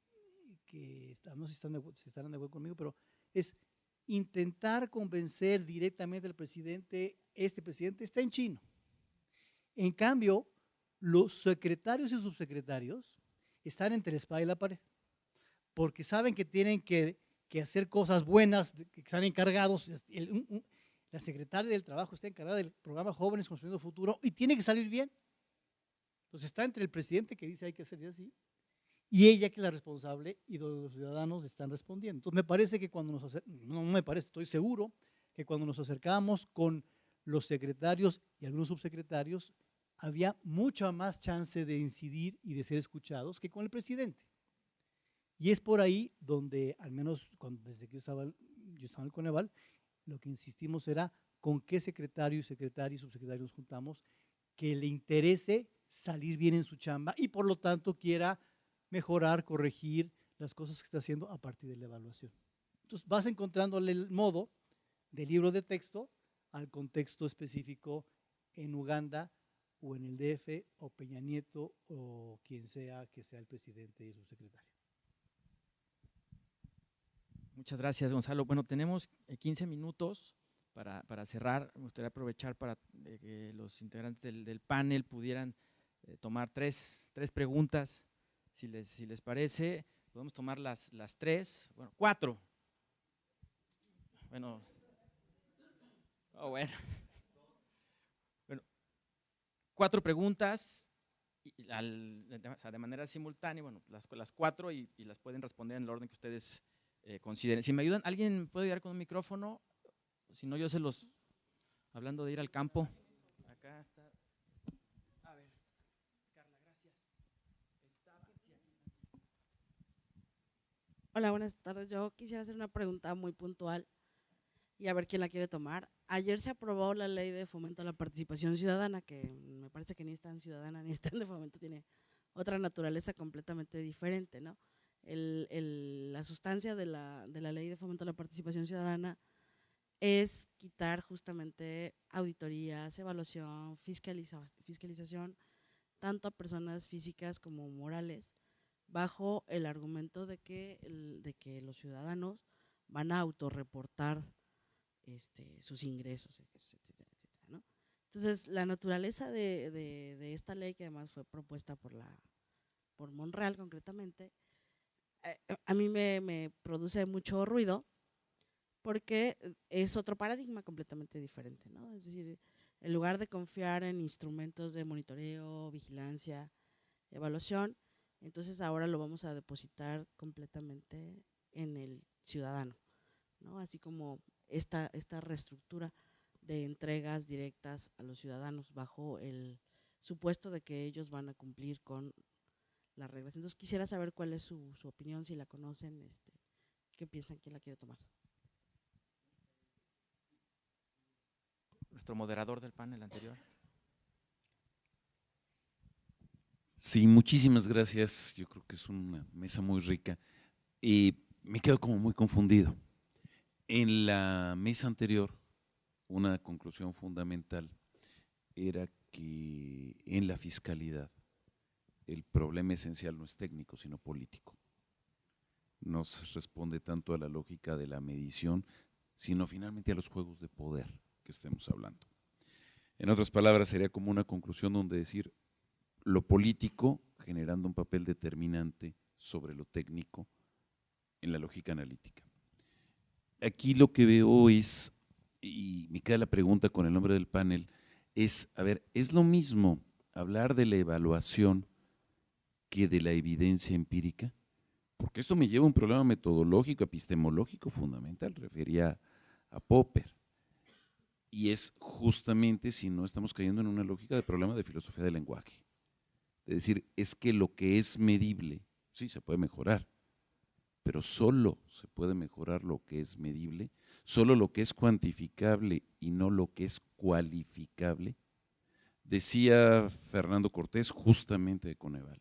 Speaker 6: no sé si estarán de acuerdo conmigo, pero es intentar convencer directamente al presidente. Este presidente está en chino. En cambio, los secretarios y subsecretarios están entre la espada y la pared, porque saben que tienen que hacer cosas buenas, que están encargados. La secretaria del Trabajo está encargada del programa Jóvenes Construyendo Futuro y tiene que salir bien. Entonces está entre el presidente, que dice hay que hacer así, y ella, que es la responsable, y los ciudadanos están respondiendo. Entonces me parece que cuando no me parece, estoy seguro que cuando nos acercábamos con los secretarios y algunos subsecretarios, había mucha más chance de incidir y de ser escuchados que con el presidente. Y es por ahí donde, al menos desde que yo estaba en el Coneval, lo que insistimos era con qué secretario y subsecretario nos juntamos, que le interese salir bien en su chamba y por lo tanto quiera mejorar, corregir las cosas que está haciendo a partir de la evaluación. Entonces vas encontrándole el modo del libro de texto al contexto específico en Uganda o en el DF o Peña Nieto o quien sea que sea el presidente y su secretario.
Speaker 2: Muchas gracias, Gonzalo. Bueno, tenemos 15 minutos para cerrar. Me gustaría aprovechar para que los integrantes del panel pudieran tomar tres preguntas. Si les parece, podemos tomar las 3, bueno, 4. Bueno, bueno. 4 preguntas de manera simultánea, bueno, las 4 y las pueden responder en el orden que ustedes consideren. Si me ayudan, ¿alguien puede ayudar con un micrófono? Si no, yo se los, hablando de ir al campo. Acá está. A ver, Carla, gracias.
Speaker 7: Hola, buenas tardes. Yo quisiera hacer una pregunta muy puntual y a ver quién la quiere tomar. Ayer se aprobó la ley de fomento a la participación ciudadana, que me parece que ni es tan ciudadana ni es tan de fomento, tiene otra naturaleza completamente diferente, ¿no? La sustancia de la ley de fomento a la participación ciudadana es quitar justamente auditorías, evaluación, fiscalización, tanto a personas físicas como morales, bajo el argumento de que los ciudadanos van a autorreportar sus ingresos, etcétera, ¿no? Entonces, la naturaleza de esta ley, que además fue propuesta por Monreal concretamente, a mí me produce mucho ruido, porque es otro paradigma completamente diferente, ¿no? Es decir, en lugar de confiar en instrumentos de monitoreo, vigilancia, evaluación, entonces ahora lo vamos a depositar completamente en el ciudadano, ¿no? Así como esta reestructura de entregas directas a los ciudadanos bajo el supuesto de que ellos van a cumplir con las reglas. Entonces quisiera saber cuál es su opinión, si la conocen, qué piensan, quién la quiere tomar.
Speaker 2: Nuestro moderador del panel anterior.
Speaker 8: Sí, muchísimas gracias. Yo creo que es una mesa muy rica. Y me quedo como muy confundido. En la mesa anterior, una conclusión fundamental era que en la fiscalidad el problema esencial no es técnico, sino político. No se responde tanto a la lógica de la medición, sino finalmente a los juegos de poder que estemos hablando. En otras palabras, sería como una conclusión donde decir lo político generando un papel determinante sobre lo técnico en la lógica analítica. Aquí lo que veo es, y me queda la pregunta con el nombre del panel, es, a ver, ¿es lo mismo hablar de la evaluación que de la evidencia empírica? Porque esto me lleva a un problema metodológico, epistemológico fundamental, refería a Popper. Y es justamente si no estamos cayendo en una lógica de problema de filosofía del lenguaje. Es decir, es que lo que es medible, sí, se puede mejorar, pero solo se puede mejorar lo que es medible, solo lo que es cuantificable y no lo que es cualificable. Decía Fernando Cortés justamente de Coneval,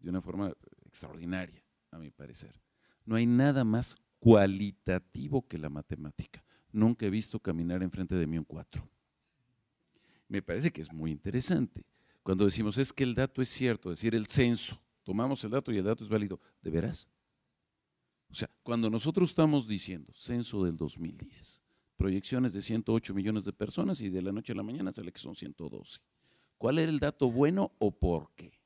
Speaker 8: de una forma extraordinaria, a mi parecer. No hay nada más cualitativo que la matemática. Nunca he visto caminar enfrente de mí un 4. Me parece que es muy interesante. Cuando decimos es que el dato es cierto, es decir, el censo, tomamos el dato y el dato es válido, ¿de veras? O sea, cuando nosotros estamos diciendo censo del 2010, proyecciones de 108 millones de personas y de la noche a la mañana sale que son 112. ¿Cuál era el dato bueno o por qué?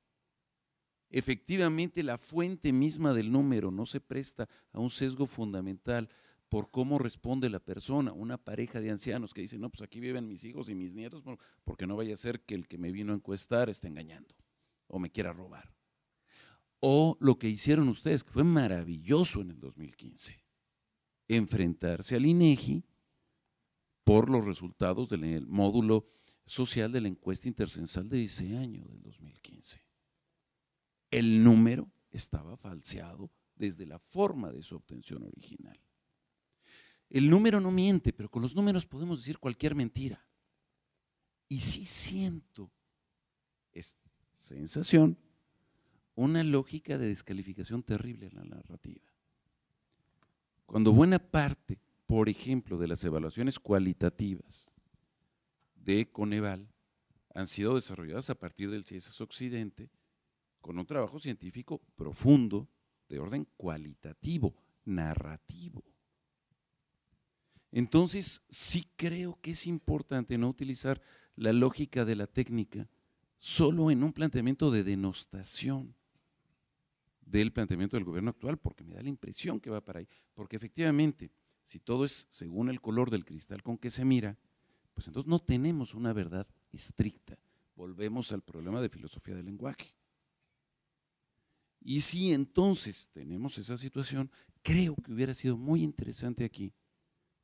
Speaker 8: Efectivamente, la fuente misma del número no se presta a un sesgo fundamental por cómo responde la persona, una pareja de ancianos que dicen, no, pues aquí viven mis hijos y mis nietos, porque no vaya a ser que el que me vino a encuestar esté engañando o me quiera robar. O lo que hicieron ustedes, que fue maravilloso en el 2015, enfrentarse al INEGI por los resultados del módulo social de la encuesta intercensal de diseño del 2015. El número estaba falseado desde la forma de su obtención original. El número no miente, pero con los números podemos decir cualquier mentira. Y sí siento, es sensación, una lógica de descalificación terrible en la narrativa. Cuando buena parte, por ejemplo, de las evaluaciones cualitativas de Coneval han sido desarrolladas a partir del CIESAS Occidente con un trabajo científico profundo de orden cualitativo, narrativo. Entonces, sí creo que es importante no utilizar la lógica de la técnica solo en un planteamiento de denostación del planteamiento del gobierno actual, porque me da la impresión que va para ahí. Porque efectivamente, si todo es según el color del cristal con que se mira, pues entonces no tenemos una verdad estricta. Volvemos al problema de filosofía del lenguaje. Y si entonces tenemos esa situación, creo que hubiera sido muy interesante aquí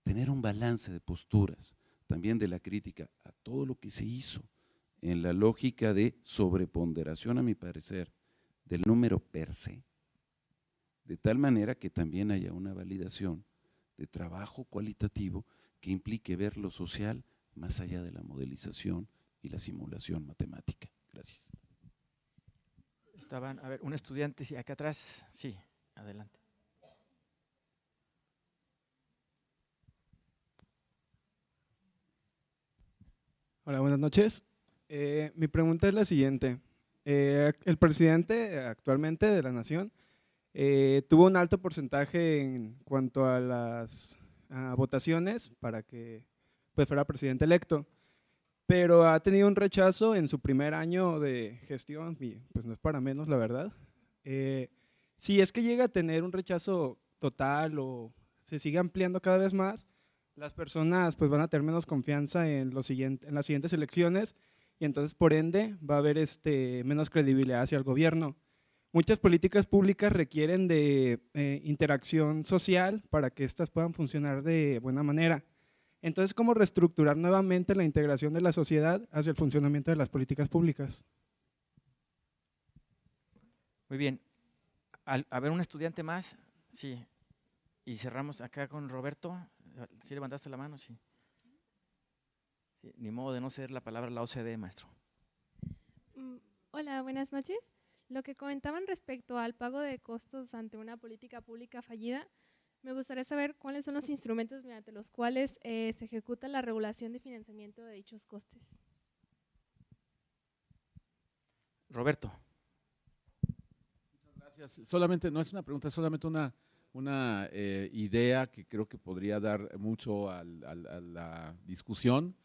Speaker 8: tener un balance de posturas, también de la crítica a todo lo que se hizo en la lógica de sobreponderación, a mi parecer, del número per se, de tal manera que también haya una validación de trabajo cualitativo que implique ver lo social más allá de la modelización y la simulación matemática. Gracias.
Speaker 2: Estaban, a ver, un estudiante, sí, acá atrás, sí, adelante.
Speaker 9: Hola, buenas noches. Mi pregunta es la siguiente. El presidente actualmente de la Nación tuvo un alto porcentaje en cuanto a las votaciones para que pues, fuera presidente electo, pero ha tenido un rechazo en su primer año de gestión, y pues no es para menos, la verdad. Si es que llega a tener un rechazo total o se sigue ampliando cada vez más, las personas pues van a tener menos confianza en las siguientes elecciones y entonces por ende va a haber menos credibilidad hacia el gobierno. Muchas políticas públicas requieren de interacción social para que éstas puedan funcionar de buena manera. Entonces, ¿cómo reestructurar nuevamente la integración de la sociedad hacia el funcionamiento de las políticas públicas?
Speaker 2: Muy bien. A ver, un estudiante más, sí. Y cerramos acá con Roberto. ¿Sí levantaste la mano? Sí. Sí, ni modo de no ceder la palabra a la OCDE, maestro.
Speaker 10: Hola, buenas noches. Lo que comentaban respecto al pago de costos ante una política pública fallida, me gustaría saber cuáles son los instrumentos mediante los cuales se ejecuta la regulación de financiamiento de dichos costes.
Speaker 2: Roberto.
Speaker 11: Muchas gracias. Solamente, no es una pregunta, es solamente una idea que creo que podría dar mucho a la discusión.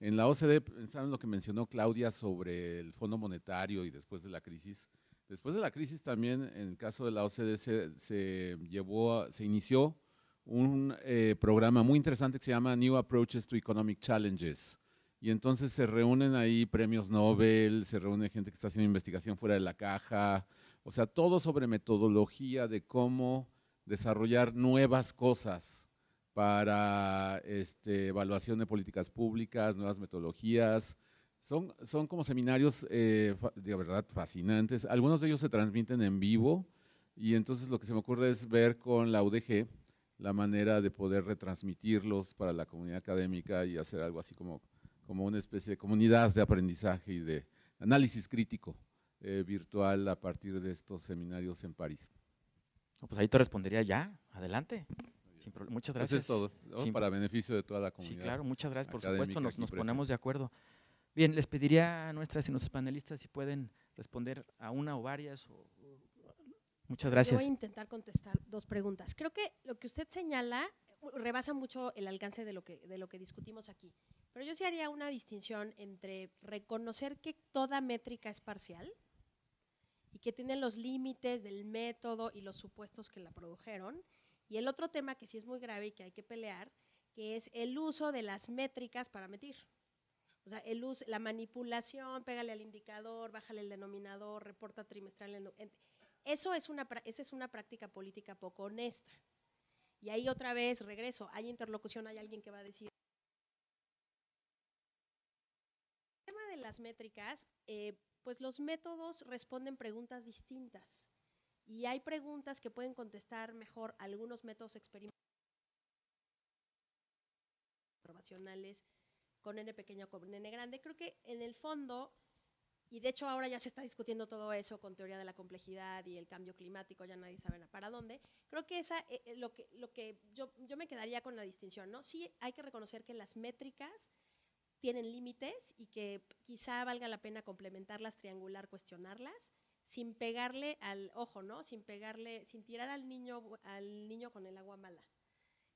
Speaker 11: En la OCDE, pensando en lo que mencionó Claudia sobre el Fondo Monetario y después de la crisis. Después de la crisis también, en el caso de la OCDE, se inició un programa muy interesante que se llama New Approaches to Economic Challenges. Y entonces se reúnen ahí premios Nobel, se reúne gente que está haciendo investigación fuera de la caja, o sea, todo sobre metodología de cómo desarrollar nuevas cosas para evaluación de políticas públicas, nuevas metodologías. Son como seminarios de verdad fascinantes. Algunos de ellos se transmiten en vivo y entonces lo que se me ocurre es ver con la UDG la manera de poder retransmitirlos para la comunidad académica y hacer algo así como una especie de comunidad de aprendizaje y de análisis crítico virtual a partir de estos seminarios en París.
Speaker 2: No, pues ahí te respondería ya, adelante. Muchas gracias.
Speaker 11: Eso es todo, ¿no? Para beneficio de toda la comunidad.
Speaker 2: Sí, claro, muchas gracias, por supuesto, nos ponemos de acuerdo. Bien, les pediría a nuestras y nuestros panelistas si pueden responder a una o varias. Muchas gracias.
Speaker 5: Yo voy a intentar contestar dos preguntas. Creo que lo que usted señala rebasa mucho el alcance de lo que discutimos aquí. Pero yo sí haría una distinción entre reconocer que toda métrica es parcial y que tiene los límites del método y los supuestos que la produjeron, y el otro tema que sí es muy grave y que hay que pelear, que es el uso de las métricas para medir. O sea, la manipulación, pégale al indicador, bájale el denominador, reporta trimestral. Esa es una práctica política poco honesta. Y ahí otra vez regreso, hay interlocución, hay alguien que va a decir. El tema de las métricas, pues los métodos responden preguntas distintas. Y hay preguntas que pueden contestar mejor algunos métodos experimentales observacionales con N pequeño o con N grande. Creo que en el fondo, y de hecho ahora ya se está discutiendo todo eso con teoría de la complejidad y el cambio climático, ya nadie sabe para dónde. Creo que lo que yo me quedaría con la distinción, ¿no? Sí hay que reconocer que las métricas tienen límites y que quizá valga la pena complementarlas, triangular, cuestionarlas, sin pegarle al ojo, ¿no? Sin tirar al niño con el agua mala.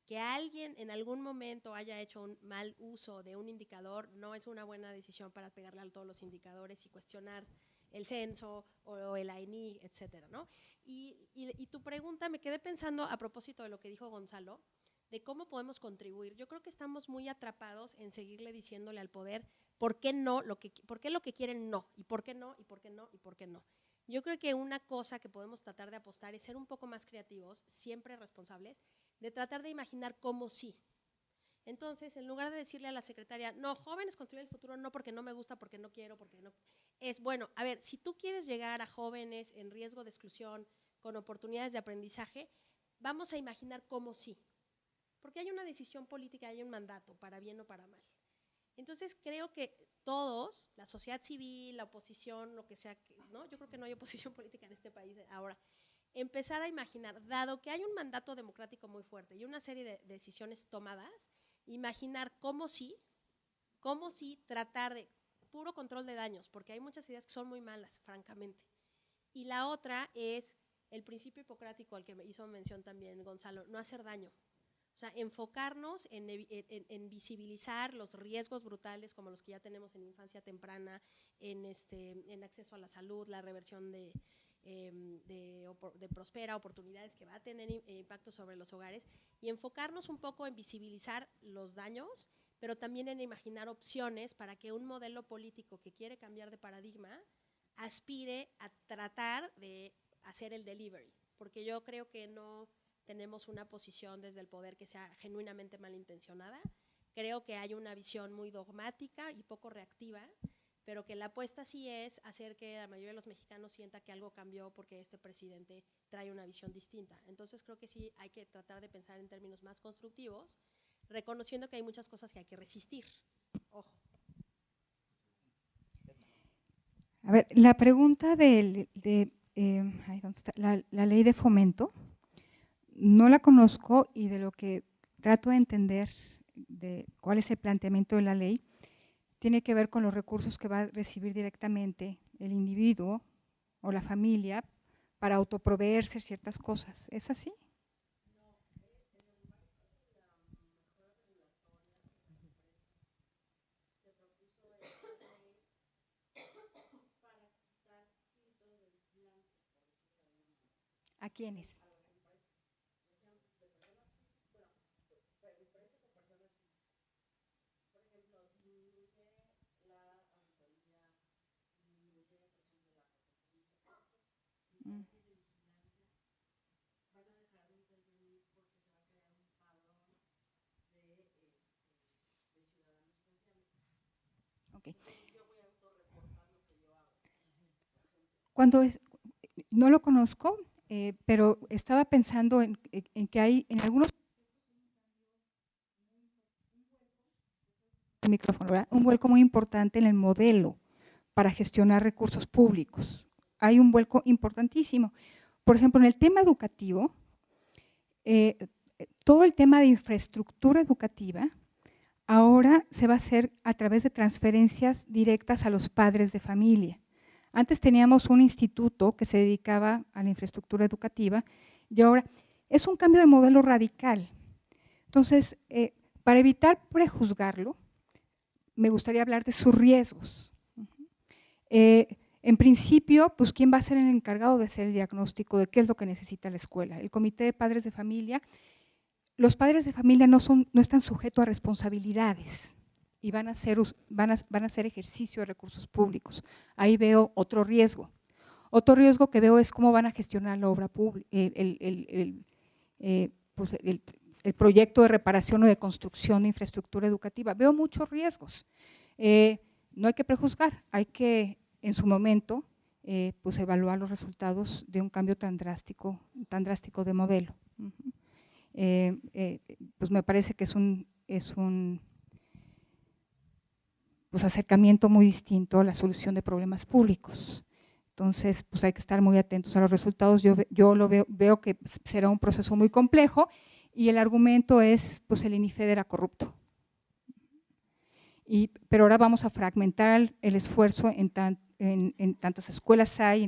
Speaker 5: Que alguien en algún momento haya hecho un mal uso de un indicador no es una buena decisión para pegarle a todos los indicadores y cuestionar el censo o el AENI, etcétera, ¿no? Y tu pregunta, me quedé pensando a propósito de lo que dijo Gonzalo, de cómo podemos contribuir. Yo creo que estamos muy atrapados en seguirle diciéndole al poder por qué lo que quieren no, y por qué no, y por qué no, y por qué no. Yo creo que una cosa que podemos tratar de apostar es ser un poco más creativos, siempre responsables, de tratar de imaginar cómo sí. Entonces, en lugar de decirle a la secretaria, no, jóvenes construyen el futuro, no porque no me gusta, porque no quiero, porque no… Es, bueno, a ver, si tú quieres llegar a jóvenes en riesgo de exclusión, con oportunidades de aprendizaje, vamos a imaginar cómo sí. Porque hay una decisión política, hay un mandato, para bien o para mal. Entonces, creo que todos, la sociedad civil, la oposición, lo que sea, ¿no? Yo creo que no hay oposición política en este país ahora. Empezar a imaginar, dado que hay un mandato democrático muy fuerte y una serie de decisiones tomadas, imaginar cómo sí tratar de puro control de daños, porque hay muchas ideas que son muy malas, francamente. Y la otra es el principio hipocrático al que me hizo mención también Gonzalo, no hacer daño. O sea, enfocarnos en visibilizar los riesgos brutales como los que ya tenemos en infancia temprana, en acceso a la salud, la reversión de Prospera, oportunidades que va a tener impacto sobre los hogares, y enfocarnos un poco en visibilizar los daños, pero también en imaginar opciones para que un modelo político que quiere cambiar de paradigma aspire a tratar de hacer el delivery, porque yo creo que no tenemos una posición desde el poder que sea genuinamente malintencionada. Creo que hay una visión muy dogmática y poco reactiva pero que la apuesta sí es hacer que la mayoría de los mexicanos sienta que algo cambió porque este presidente trae una visión distinta. Entonces creo que sí hay que tratar de pensar en términos más constructivos, reconociendo que hay muchas cosas que hay que resistir. Ojo.
Speaker 3: A ver, la pregunta ¿dónde está? La ley de fomento, no la conozco y de lo que trato de entender de cuál es el planteamiento de la ley, tiene que ver con los recursos que va a recibir directamente el individuo o la familia para autoproveerse ciertas cosas. ¿Es así? ¿A quiénes? Okay. No lo conozco, pero estaba pensando en que hay en algunos un vuelco muy importante en el modelo para gestionar recursos públicos. Hay un vuelco importantísimo. Por ejemplo, en el tema educativo, todo el tema de infraestructura educativa ahora se va a hacer a través de transferencias directas a los padres de familia. Antes teníamos un instituto que se dedicaba a la infraestructura educativa y ahora es un cambio de modelo radical. Entonces, para evitar prejuzgarlo, me gustaría hablar de sus riesgos. En principio, pues, ¿quién va a ser el encargado de hacer el diagnóstico de qué es lo que necesita la escuela? El comité de padres de familia. Los padres de familia no están sujetos a responsabilidades y van a hacer ejercicio de recursos públicos. Ahí veo otro riesgo. Otro riesgo que veo es cómo van a gestionar la obra pública, el proyecto de reparación o de construcción de infraestructura educativa. Veo muchos riesgos. No hay que prejuzgar, hay que en su momento pues evaluar los resultados de un cambio tan drástico de modelo. Pues me parece que es un pues acercamiento muy distinto a la solución de problemas públicos. Entonces, pues hay que estar muy atentos a los resultados. Yo lo veo que será un proceso muy complejo y el argumento es, pues el INIFED era corrupto. Pero ahora vamos a fragmentar el esfuerzo en tantas escuelas hay,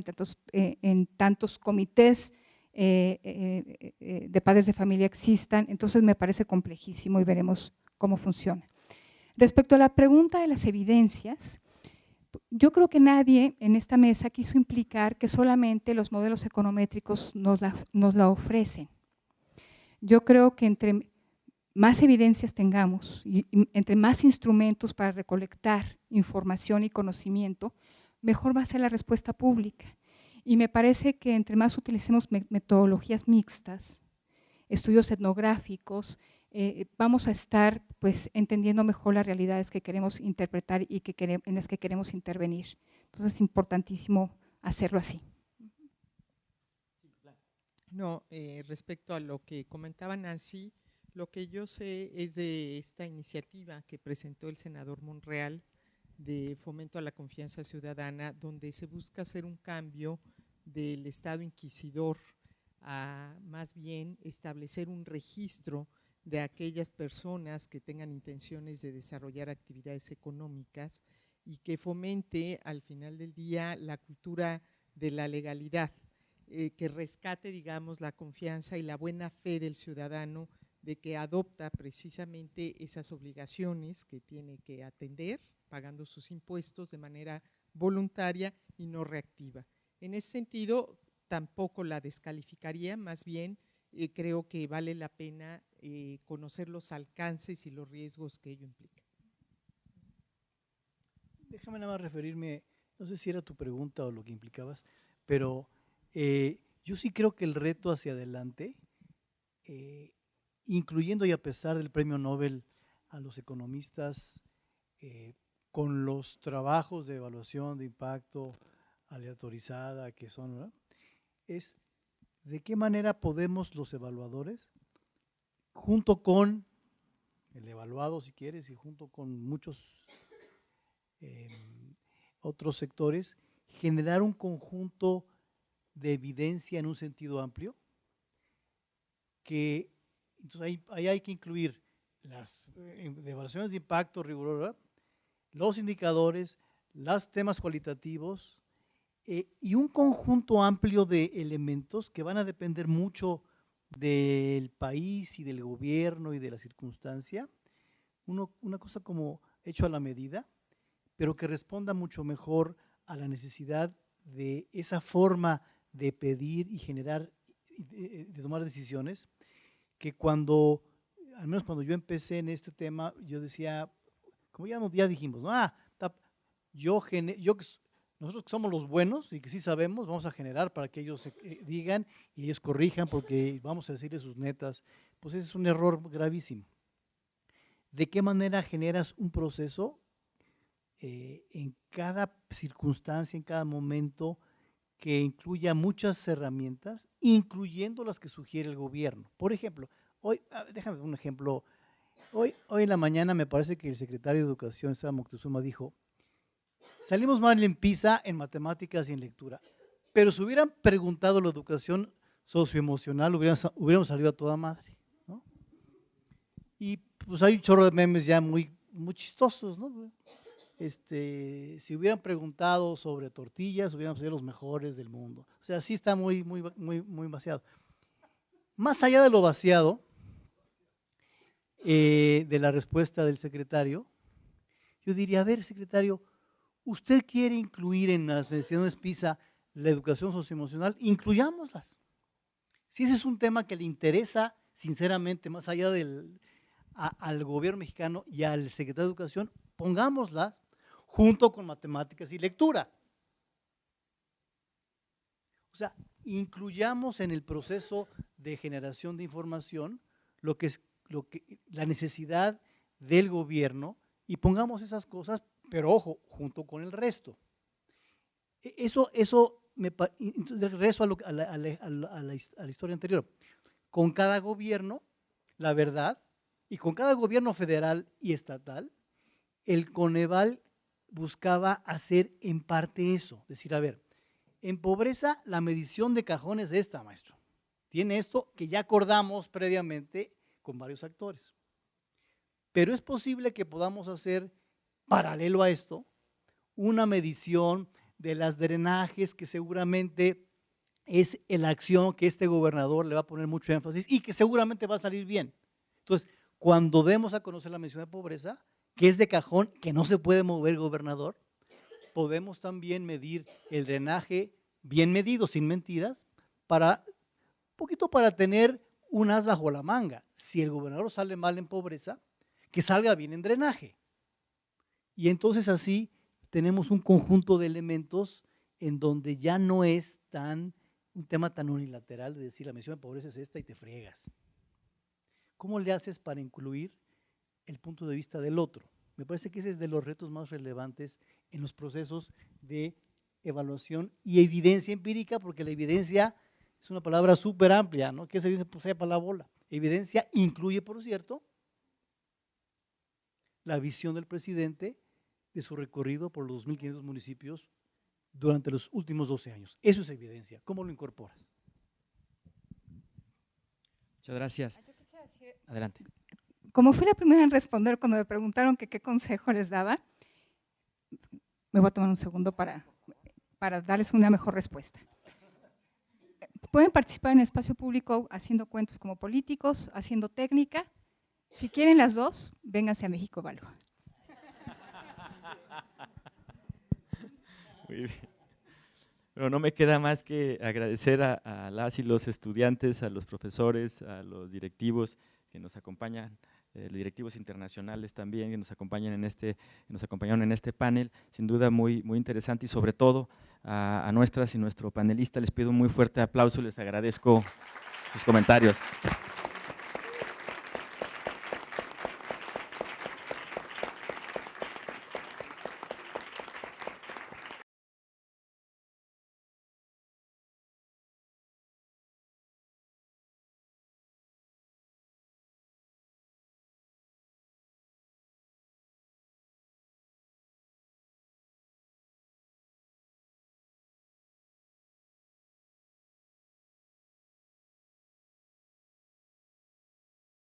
Speaker 3: en tantos comités de padres de familia existan, entonces me parece complejísimo y veremos cómo funciona. Respecto a la pregunta de las evidencias, yo creo que nadie en esta mesa quiso implicar que solamente los modelos econométricos nos la ofrecen. Yo creo que entre más evidencias tengamos y entre más instrumentos para recolectar información y conocimiento, mejor va a ser la respuesta pública. Y me parece que entre más utilicemos metodologías mixtas, estudios etnográficos, vamos a estar pues entendiendo mejor las realidades que queremos interpretar y en las que queremos intervenir. Entonces es importantísimo hacerlo así.
Speaker 4: No, respecto a lo que comentaba Nancy, lo que yo sé es de esta iniciativa que presentó el senador Monreal de fomento a la confianza ciudadana, donde se busca hacer un cambio del Estado inquisidor a más bien establecer un registro de aquellas personas que tengan intenciones de desarrollar actividades económicas y que fomente al final del día la cultura de la legalidad, que rescate, digamos, la confianza y la buena fe del ciudadano de que adopta precisamente esas obligaciones que tiene que atender, pagando sus impuestos de manera voluntaria y no reactiva. En ese sentido, tampoco la descalificaría, más bien creo que vale la pena conocer los alcances y los riesgos que ello implica.
Speaker 6: Déjame nada más referirme, no sé si era tu pregunta o lo que implicabas, pero yo sí creo que el reto hacia adelante, incluyendo y a pesar del premio Nobel a los economistas con los trabajos de evaluación de impacto aleatorizada que son, ¿verdad? Es de qué manera podemos los evaluadores, junto con el evaluado si quieres y junto con muchos otros sectores, generar un conjunto de evidencia en un sentido amplio, que entonces ahí hay que incluir las evaluaciones de impacto rigurosas, los indicadores, los temas cualitativos y un conjunto amplio de elementos que van a depender mucho del país y del gobierno y de la circunstancia, una cosa como hecho a la medida, pero que responda mucho mejor a la necesidad de esa forma de pedir y generar, de tomar decisiones, que al menos cuando yo empecé en este tema, yo decía, como ya dijimos, ¿no? Nosotros que somos los buenos y que sí sabemos, vamos a generar para que ellos digan y ellos corrijan porque vamos a decirles sus netas. Pues ese es un error gravísimo. ¿De qué manera generas un proceso en cada circunstancia, en cada momento, que incluya muchas herramientas, incluyendo las que sugiere el gobierno? Por ejemplo, déjame dar un ejemplo. Hoy en la mañana me parece que el secretario de Educación, Esteban Moctezuma, dijo, salimos mal en PISA en matemáticas y en lectura, pero si hubieran preguntado la educación socioemocional, hubiéramos salido a toda madre, ¿no? Y pues hay un chorro de memes ya muy chistosos, ¿no? Si hubieran preguntado sobre tortillas, hubiéramos sido los mejores del mundo. O sea, sí está muy vaciado. Más allá de lo vaciado de la respuesta del secretario, yo diría, a ver, secretario, ¿usted quiere incluir en las mediciones PISA la educación socioemocional? Incluyámoslas. Si ese es un tema que le interesa, sinceramente, más allá al gobierno mexicano y al secretario de Educación, pongámoslas junto con matemáticas y lectura. O sea, incluyamos en el proceso de generación de información la necesidad del gobierno y pongamos esas cosas, pero ojo, junto con el resto. Entonces regreso a la historia anterior. Con cada gobierno, la verdad, y con cada gobierno federal y estatal, el Coneval buscaba hacer en parte eso, decir, a ver, en pobreza la medición de cajón es esta, maestro. Tiene esto que ya acordamos previamente con varios actores. Pero es posible que podamos hacer, paralelo a esto, una medición de las drenajes que seguramente es la acción que este gobernador le va a poner mucho énfasis y que seguramente va a salir bien. Entonces, cuando demos a conocer la medición de pobreza, que es de cajón, que no se puede mover gobernador, podemos también medir el drenaje bien medido, sin mentiras, un poquito para tener un as bajo la manga. Si el gobernador sale mal en pobreza, que salga bien en drenaje. Y entonces así tenemos un conjunto de elementos en donde ya no es un tema tan unilateral de decir la medición de pobreza es esta y te friegas. ¿Cómo le haces para incluir el punto de vista del otro? Me parece que ese es de los retos más relevantes en los procesos de evaluación y evidencia empírica, porque la evidencia es una palabra súper amplia, ¿no? ¿Qué se dice? Pues sepa la bola. Evidencia incluye, por cierto, la visión del presidente de su recorrido por los 2.500 municipios durante los últimos 12 años. Eso es evidencia. ¿Cómo lo incorporas?
Speaker 2: Muchas gracias. Adelante.
Speaker 3: Como fui la primera en responder cuando me preguntaron qué consejo les daba, me voy a tomar un segundo para darles una mejor respuesta. Pueden participar en el espacio público haciendo cuentos como políticos, haciendo técnica. Si quieren las dos, vénganse a México Evalúa.
Speaker 2: Muy bien. Bueno, no me queda más que agradecer a las y los estudiantes, a los profesores, a los directivos que nos acompañan, directivos internacionales también que nos acompañaron en este panel, sin duda muy interesante, y sobre todo a nuestras y nuestro panelista les pido un muy fuerte aplauso, les agradezco sus comentarios.